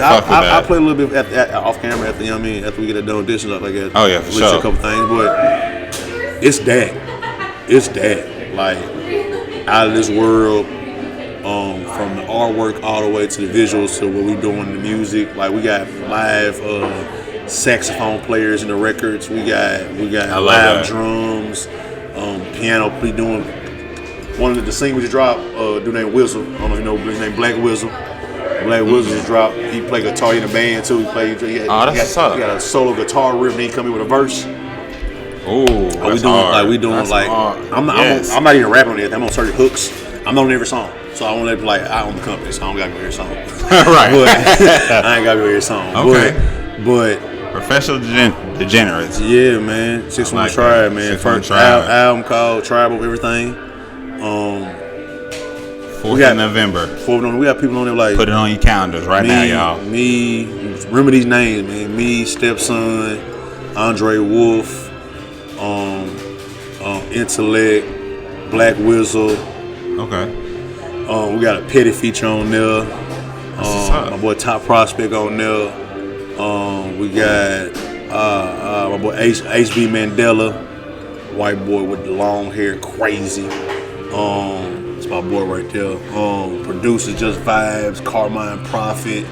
a little bit off camera after after we get it done auditions like that. Oh yeah, for sure. A couple things, but it's that like out of this world. From the artwork all the way to the visuals to what we doing in the music. Like we got live saxophone players in the records. We got live drums, piano. We doing one of the singles just dropped. Dude named Whistle. I don't know if you know his name. Black Whistle. Black Whistle just dropped. He played guitar in the band too. He got a solo guitar riff. And he come in with a verse. Oh, I'm not even rapping on it. I'm on certain hooks. I'm on every song. So I want to I own the company, so I don't gotta go hear a song. Right. But I ain't gotta go hear a song. Okay. But Professional Degenerates. Yeah, man. 6-1 Tribe, man. First album called Tribe of Everything. 4th of November. 4th of November. We got people on there like put it on your calendars now, y'all. Me, remember these names, man. Me, Stepson, Andre Wolf, Intellect, Black Whistle. Okay. We got a Petty feature on there. My boy Top Prospect on there. We got my boy HB Mandela, white boy with the long hair, crazy. It's my boy right there. Producer Just Vibes, Carmine Prophet.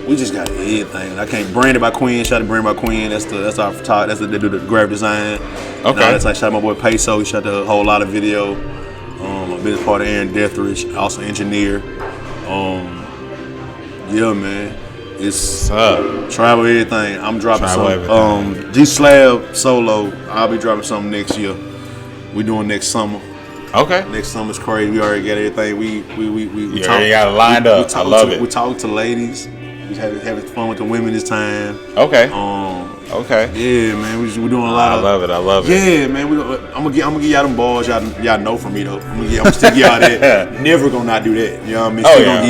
We just got everything. I can't Branded by Queen. Shout out to Branded by Queen. That's our photographer. They do the graphic design. Okay. That's like shout out my boy Peso. He shot the whole lot of video. I've been a part of Aaron Deatherage, also engineer. Yeah, man. It's Tribe of Everything. I'm dropping some. G Slab solo. I'll be dropping something next year. We doing next summer. Okay. Next summer's crazy. We already got everything. We already got it lined up. I love it. We talk to ladies. We having fun with the women this time. Okay. Okay. Yeah, man. We're doing a lot. I love it. Yeah, man. I'm gonna give y'all them balls. Y'all know from me though. I'm gonna stick y'all that. Never gonna not do that. You know what I mean? Still gonna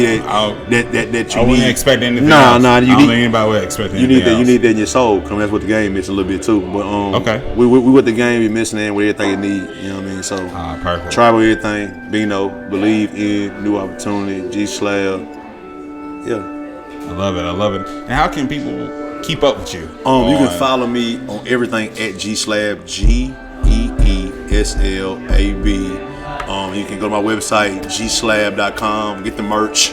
get that you need. I wouldn't expect anything. Nah. I don't think anybody would expect anything. You need that in your soul. Cause that's what the game is a little bit too. But okay. We what the game be missing and with everything it need. You know what I mean? So perfect. Try with everything. B.I.N.O. Believe in New Opportunity. G Slab. Yeah. I love it. And how can people keep up with you? You can follow me on everything at GSlab, GEESLAB. You can go to my website, gslab.com, get the merch.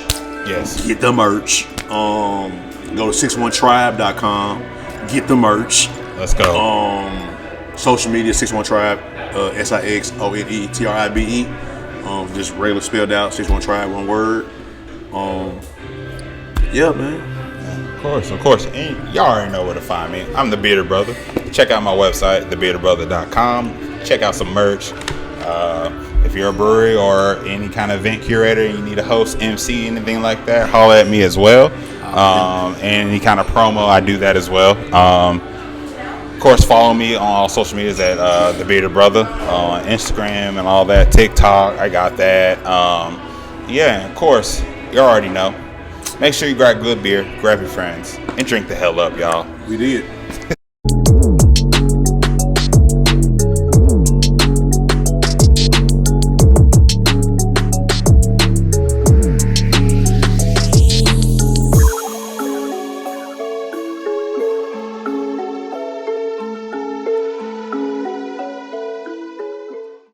Yes. Get the merch. Go to 61tribe.com, get the merch. Let's go. Social media, 61tribe, SIXONETRIBE. Just regular spelled out, 61tribe, one word. Yeah, man. Of course. And y'all already know where to find me. I'm the Beerded Brother. Check out my website, thebeerdedbrother.com. Check out some merch. If you're a brewery or any kind of event curator and you need a host, MC, anything like that, holler at me as well. And any kind of promo, I do that as well. Of course, follow me on all social medias at the Beerded Brother on Instagram and all that. TikTok, I got that. Yeah, of course, you already know. Make sure you grab good beer, grab your friends, and drink the hell up, y'all. We did.